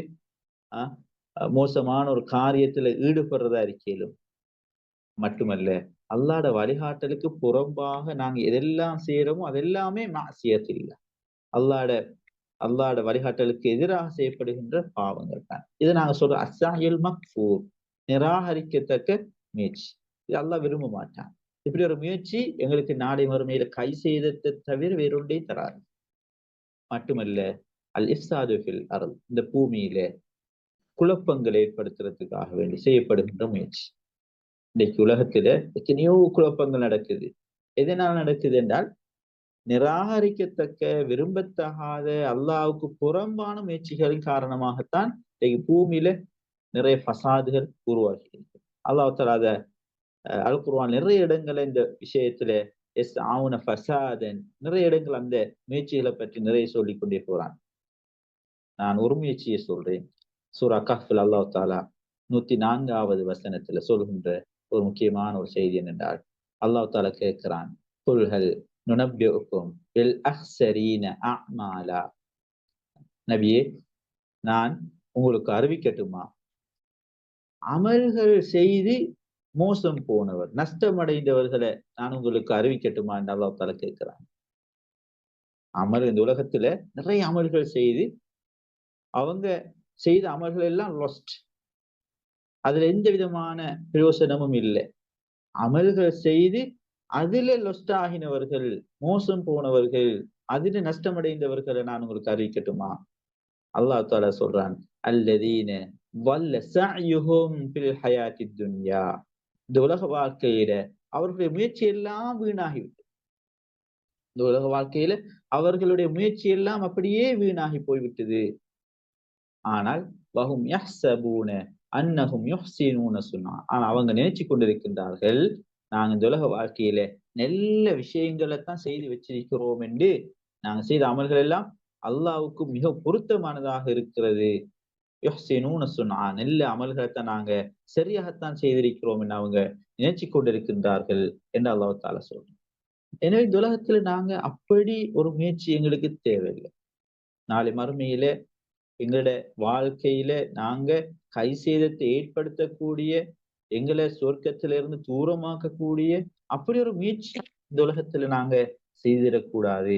மோசமான ஒரு காரியத்துல ஈடுபடுறதா இருக்கேலும், மட்டுமல்ல அல்லாஹ்ட வழிகாட்டலுக்கு புறம்பாக நாங்க எதெல்லாம் செய்யறோமோ அதெல்லாமே மாசியத் இல்ல, அல்லாஹ்ட வழிகாட்டலுக்கு எதிராக செய்யப்படுகின்ற பாவங்கள் தான். இதை நாங்க சொல்ற அஸ்ஸாயுல் மக்ஃபூர், நிராகரிக்கத்தக்க முயற்சி. இது அல்லாஹ் விரும்ப மாட்டான். இப்படி ஒரு முயற்சி எங்களுக்கு நாளை மறுமையில கை செய்ததை தவிர வேறொன்றே தராது. மட்டுமல்ல, அல் இஃப்சாது ஃபில் அர்த், இந்த பூமியில குழப்பங்களை ஏற்படுத்துறதுக்காக வேண்டி செய்யப்படுகின்ற முயற்சி. இன்றைக்கு உலகத்துல எத்தனையோ குழப்பங்கள் நடக்குது. எதனால் நடக்குது என்றால், நிராகரிக்கத்தக்க, விரும்பத்தகாத, அல்லாஹ்வுக்கு புறம்பான முயற்சிகளின் காரணமாகத்தான் இன்றைக்கு பூமியில நிறைய ஃபசாதுகள் உருவாகி இருக்கு. அல்லாஹ் தஆலா அத அல் குர்ஆன் நிறைய இடங்கள்ல இந்த விஷயத்துல யஸ்ஆவுன ஃபஸாதன், நிறைய இடங்கள் அந்த முயற்சிகளை பற்றி நிறைய சொல்லிக் கொண்டே போறான். நான் ஒரு முயற்சியை சொல்றேன். சூரா கஹ்ஃப்ல அல்லாஹ் தஆலா 104வது வசனத்துல சொல்கின்ற ஒரு முக்கியமான ஒரு செய்தி என்னென்றால், அல்லாஹ் தஆலா கேட்கிறான், குல் ஹல் நுனப்பியுக்கும் பில் அஹ்ஸரீன அஅமாலா. நபியே, நான் உங்களுக்கு அறிவிக்கட்டுமா, அமல்கள் செய்து மோசம் போனவர், நஷ்டமடைந்தவர்களை நான் உங்களுக்கு அறிவிக்கட்டுமா என்று அல்லாஹ் தஆலா கேட்கிறான். அமல், இந்த உலகத்துல நிறைய அமல்கள் செய்து அவங்க செய்த அமல்கள் எல்லாம் லொஸ்ட், அதுல எந்த விதமான பிரயோசனமும் இல்லை. அமல்கள் செய்து அதில லொஸ்ட் ஆகினவர்கள், மோசம் போனவர்கள், அதில நஷ்டமடைந்தவர்களை நான் உங்களுக்கு அறிவிக்கட்டுமா? அல்லாஹ் தஆலா சொல்றான், அல்லதீன வல்ல சஅயுஹும் ஃபில் ஹயாத்தித் துன்யா. இந்த உலக வாழ்க்கையில அவர்களுடைய முயற்சி எல்லாம் வீணாகிவிட்டது. இந்த உலக வாழ்க்கையில அவர்களுடைய முயற்சி எல்லாம் அப்படியே வீணாகி போய்விட்டது. ஆனால் வஹும் யஹ்ஸபூன அன்னஹும் யுஹ்ஸினூன சுன்னா, ஆனா அவங்க நினைச்சு கொண்டிருக்கின்றார்கள், நாங்க இந்த உலக வாழ்க்கையில நல்ல விஷயங்களை தான் செய்து வச்சிருக்கிறோம் என்று, நாங்க செய்த அமல்கள் எல்லாம் அல்லாஹ்வுக்கு மிக பொருத்தமானதாக இருக்கிறது. யுஹ்ஸினூன சுன்னா, நல்ல அமல்களை தான் நாங்க சரியாகத்தான் செய்திருக்கிறோம் என்று அவங்க நினைச்சு கொண்டிருக்கின்றார்கள் என்று அல்லாஹ் தஆலா சொல்றான். எனவே இந்த உலகத்துல நாங்க அப்படி ஒரு முயற்சி எங்களுக்கு தேவையில்லை. நாளை மறுமையில எங்களோட வாழ்க்கையில நாங்க கை சேதத்தை ஏற்படுத்தக்கூடிய, எங்களை சொர்க்கத்திலிருந்து தூரமாக்கக்கூடிய அப்படி ஒரு முயற்சி இந்த உலகத்துல நாங்க செய்திடக்கூடாது.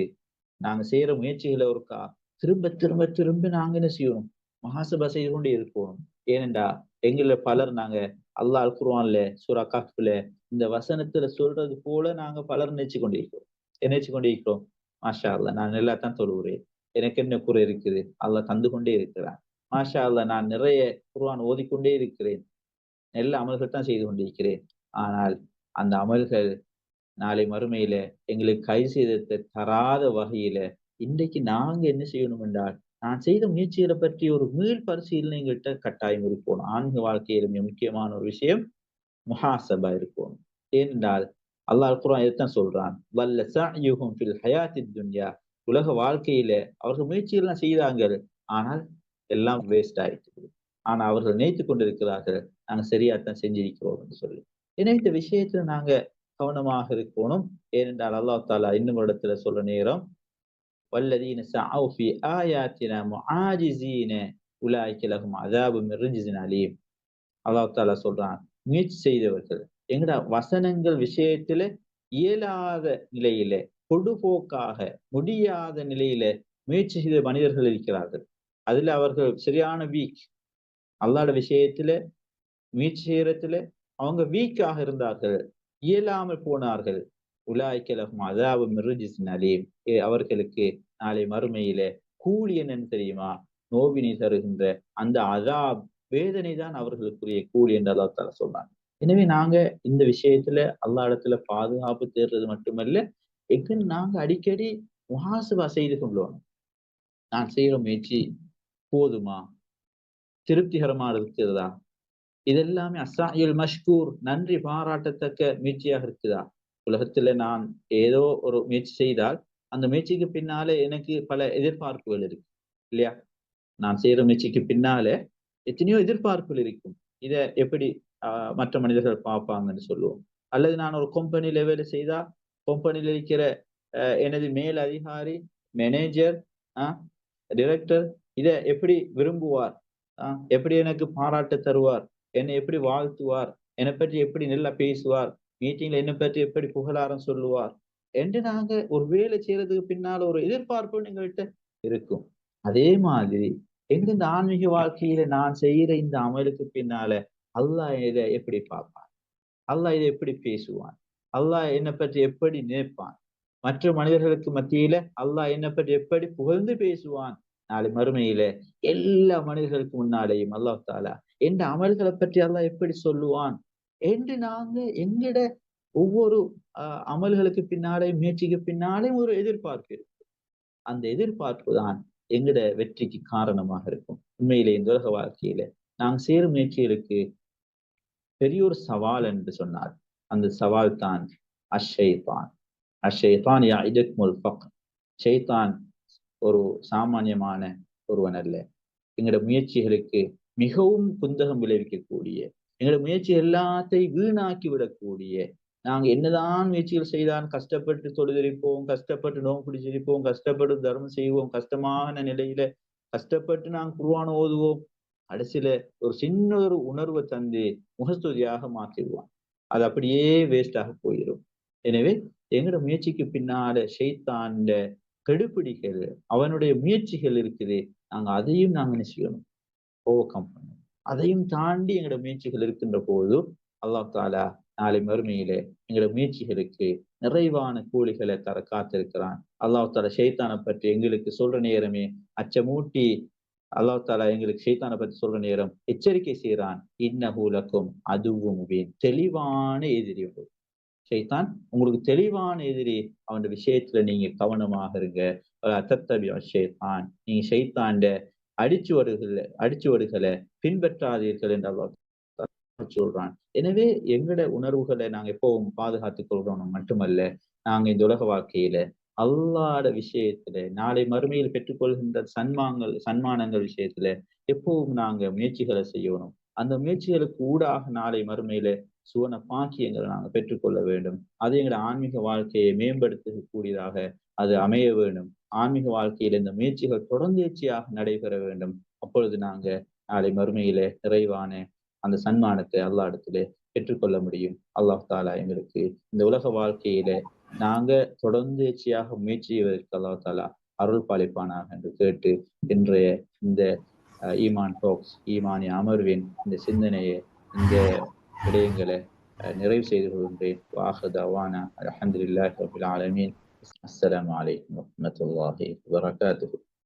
நாங்க செய்யற முயற்சிகளை ஒருக்கா திரும்ப திரும்ப திரும்ப நாங்க என்ன செய்யணும், மஹாசபா செய்து கொண்டே இருக்கணும். ஏனென்றா எங்கள பலர் நாங்க அல்லாஹ் அல் குர்ஆன்ல சூரா கஹ்ஃப்ல இந்த வசனத்துல சொல்றது போல நாங்க பலர் நினைச்சு கொண்டிருக்கிறோம். நினைச்சு கொண்டிருக்கிறோம், மாஷா அல்லாஹ் நான் நல்லா தான் தொழுகிறேன், எனக்கு என்ன குறை இருக்குது, அல்லாஹ் தந்து கொண்டே இருக்கிறான். மாஷா அல்லாஹ் நான் நிறைய குர்ஆன் ஓதிக்கொண்டே இருக்கிறேன், நல்ல அமல்கள் தான் செய்து கொண்டிருக்கிறேன். ஆனால் அந்த அமல்கள் நாளை மறுமையில எங்களுக்கு கை சேதத்தை தராத வகையில இன்றைக்கு நாங்க என்ன செய்யணும் என்றால், நான் செய்த முயற்சிகளை பற்றி ஒரு மீள் பரிசீலனை எங்கள்கிட்ட கட்டாயம் இருக்கணும். ஆன்மீக வாழ்க்கையில மிக முக்கியமான ஒரு விஷயம் முஹாசபா இருக்கணும். ஏனென்றால் அல்லாஹ் குர்ஆன் இதைத்தான் சொல்றான், வல்ல சஅயுஹும் ஃபில் ஹயாத்தித் துன்யா, உலக வாழ்க்கையில அவர்கள் முயற்சிகள்லாம் செய்தாங்க, ஆனால் எல்லாம் வேஸ்ட் ஆயிட்டு. ஆனா அவர்கள் நினைத்துக் கொண்டிருக்கிறார்கள் நாங்க சரியாத்தான் செஞ்சிருக்கிறோம் என்று சொல்லி. எனவே இந்த விஷயத்துல நாங்க கவனமாக இருக்கணும். ஏனென்றால் அல்லாஹ் தஆலா இன்னும் ஒரு இடத்துல சொல்ற நேரம், வல்லதீன சஅவ் ஃபி ஆயாத்தினா முஆஜிஸீன உலாயிக லஹும் அஸாபும் மின் ரிஜ்ஸின் அலீம். அல்லாஹ் தஆலா சொல்றான், முயற்சி செய்தவர்கள் எங்கட வசனங்கள் விஷயத்துல இயலாத நிலையில, பொடுபோக்காக முடியாத நிலையில முயற்சி செய்த மனிதர்கள் இருக்கிறார்கள். அதுல அவர்கள் சரியான வீக். அல்லாஹ்வுடைய விஷயத்துல முயற்சி செய்யறதுல அவங்க வீக்காக இருந்தார்கள், இயலாமல் போனார்கள். உலாயிக லஹும் அஸாபும் மின் ரிஜ்ஸின் அலீம். அவர்களுக்கு நாளை மறுமையில கூலி என்னன்னு தெரியுமா? நோவினை தருகின்ற அந்த அஸாப், வேதனை தான் அவர்களுக்குரிய கூலி என்று அல்லாஹ் தஆலா சொல்றான். எனவே நாங்க இந்த விஷயத்துல அல்லாஹ் இடத்துல பாதுகாப்பு தேடுறது மட்டுமல்ல, நாங்க அடிக்கடி முஹாசபா செய்து கொள்வோம். நான் செய்யற முயற்சி போதுமா? திருப்திகரமா இருக்கிறதா? இதெல்லாமே அஸ்ஸாயுல் மஷ்கூர், நன்றி பாராட்டத்தக்க முயற்சியாக இருக்குதா? உலகத்துல நான் ஏதோ ஒரு முயற்சி செய்தால் அந்த முயற்சிக்கு பின்னாலே எனக்கு பல எதிர்பார்ப்புகள் இருக்கு இல்லையா? நான் செய்யற முயற்சிக்கு பின்னால எத்தனையோ எதிர்பார்ப்புகள் இருக்கும். இத எப்படி மற்ற மனிதர்கள் பார்ப்பாங்கன்னு சொல்லுவோம். அல்லது நான் ஒரு கம்பெனில வேலை செய்தா, கம்பெனில இருக்கிற எனது மேல் அதிகாரி, மேனேஜர், டைரக்டர் இத எப்படி விரும்புவார்? எப்படி எனக்கு பாராட்டு தருவார்? என்னை எப்படி வாழ்த்துவார்? என்னை பற்றி எப்படி நல்லா பேசுவார்? மீட்டிங்ல என்னை பற்றி எப்படி புகழாரம் சொல்லுவார்? என்று நாங்க ஒரு வேலை செய்யறதுக்கு பின்னால ஒரு எதிர்பார்ப்பு எங்கள்கிட்ட இருக்கும். அதே மாதிரி இந்த ஆன்மீக வாழ்க்கையில நான் செய்யற இந்த அமலுக்கு பின்னால அல்லாஹ் இதை எப்படி பார்ப்பான்? அல்லாஹ் இதை எப்படி பேசுவான்? அல்லாஹ் என்னை பற்றி எப்படி நினைப்பான்? மற்ற மனிதர்களுக்கு மத்தியில அல்லாஹ் என்னை பற்றி எப்படி புகழ்ந்து பேசுவான்? நாளை மறுமையில எல்லா மனிதர்களுக்கு முன்னாலேயும் அல்லாஹ் தஆலா என்ற அமல்களை பற்றி அல்லாஹ் எப்படி சொல்லுவான் என்று நாங்க எங்கட ஒவ்வொரு அமல்களுக்கு பின்னாலே, முயற்சிக்கு பின்னாலே ஒரு எதிர்பார்ப்பு இருக்கு. அந்த எதிர்பார்ப்பு தான் எங்கட வெற்றிக்கு காரணமாக இருக்கும். உண்மையிலே இந்த உலக வாழ்க்கையில நாங்க சேரும் முயற்சிகளுக்கு பெரிய ஒரு சவால் என்று சொன்னார். அந்த சவால் தான் அஷ்-ஷைத்தான். அஷ்-ஷைத்தான் யஇதுக்குமுல் ஃபக்ர். ஷைத்தான் ஒரு சாமானியமான ஒருவன் அல்ல. எங்களோட முயற்சிகளுக்கு மிகவும் குந்தகம் விளைவிக்கக்கூடிய, எங்களோட முயற்சி எல்லாத்தையும் வீணாக்கி விடக்கூடிய, நாங்க என்னதான் முயற்சிகள் செய்தாலும் கஷ்டப்பட்டு தொழுதிருப்போம், கஷ்டப்பட்டு நோன்பு பிடிச்சிருப்போம், கஷ்டப்பட்டு தர்மம் செய்வோம், கஷ்டமான நிலையில கஷ்டப்பட்டு நாங்க குர்ஆன் ஓதுவோம். கடைசியில ஒரு சின்ன ஒரு உணர்வை தந்து முகஸ்துதியாக மாற்றிடுவான். அது அப்படியே வேஸ்டாக போயிடும். எனவே எங்களோட முயற்சிக்கு பின்னால ஷைத்தான்ட கெடுபிடிகள், அவனுடைய முயற்சிகள் இருக்குது. அதையும் நாங்க என்ன செய்யணும்? ஓவர் கம் பண்ணணும். அதையும் தாண்டி எங்களோட முயற்சிகள் இருக்கின்ற போது அல்லாஹ் தஆலா நாளை மறுமையிலே எங்களோட முயற்சிகளுக்கு நிறைவான கூலிகளை தர காத்திருக்கிறான். அல்லாஹ் தஆலா ஷைத்தானை பற்றி எங்களுக்கு சொல்ற நேரமே அச்சமூட்டி, அல்லாஹ் தஆலா எங்களுக்கு ஷைத்தானை பற்றி சொல்ற நேரம் எச்சரிக்கை செய்கிறான். இன்னஹு லக்கும் அதுவும் முபீன். தெளிவான எதிரி உங்களுக்கு. ஷைத்தான் உங்களுக்கு தெளிவான எதிரி. அவன் விஷயத்துல நீங்க கவனமாக இருங்க. ஷைத்தான், நீங்க ஷைத்தாண்ட அடிச்சுவடுகளை பின்பற்றாதீர்கள் என்று அல்லாஹ் சொல்றான். எனவே எங்கட உணர்வுகளை நாங்க எப்பவும் பாதுகாத்துக் கொள்றோம் மட்டுமல்ல, நாங்க இந்த உலக வாழ்க்கையில அல்லாஹ்வுடைய விஷயத்துல நாளை மறுமையில் பெற்றுக்கொள்கின்ற சன்மானங்கள் விஷயத்துல எப்பவும் நாங்க முயற்சிகளை செய்யணும். அந்த முயற்சிகளுக்கு ஊடாக நாளை மறுமையில சுவன பாக்கியங்களை நாங்க பெற்றுக்கொள்ள வேண்டும். அது எங்களோட ஆன்மீக வாழ்க்கையை மேம்படுத்தக்கூடியதாக அது அமைய வேண்டும். ஆன்மீக வாழ்க்கையில இந்த முயற்சிகள் தொடர்ந்தேர்ச்சியாக நடைபெற வேண்டும். அப்பொழுது நாங்க நாளை மறுமையில நிறைவான அந்த சன்மானத்தை அல்லாஹ் இடத்திலே பெற்றுக்கொள்ள முடியும். அல்லாஹ் தஆலா எங்களுக்கு இந்த உலக வாழ்க்கையில நாங்க தொடர்ந்தேர்ச்சியாக முயற்சி செய்வதற்கு அல்லாஹ் தஆலா அருள் பாலிப்பானாக என்று கேட்டு, இன்றைய இந்த ஈமான் டாக்ஸ், ஈமானிய அமர்வின் இந்த சிந்தனையை, இந்த விடயங்களை நிறைவு செய்து கொள்கின்றேன். வாஹிரு தஅவானா அல்ஹம்துலில்லாஹி ரப்பில் ஆலமீன். அஸ்ஸலாமு அலைக்கும் வரஹ்மத்துல்லாஹி வபரகாத்துஹு.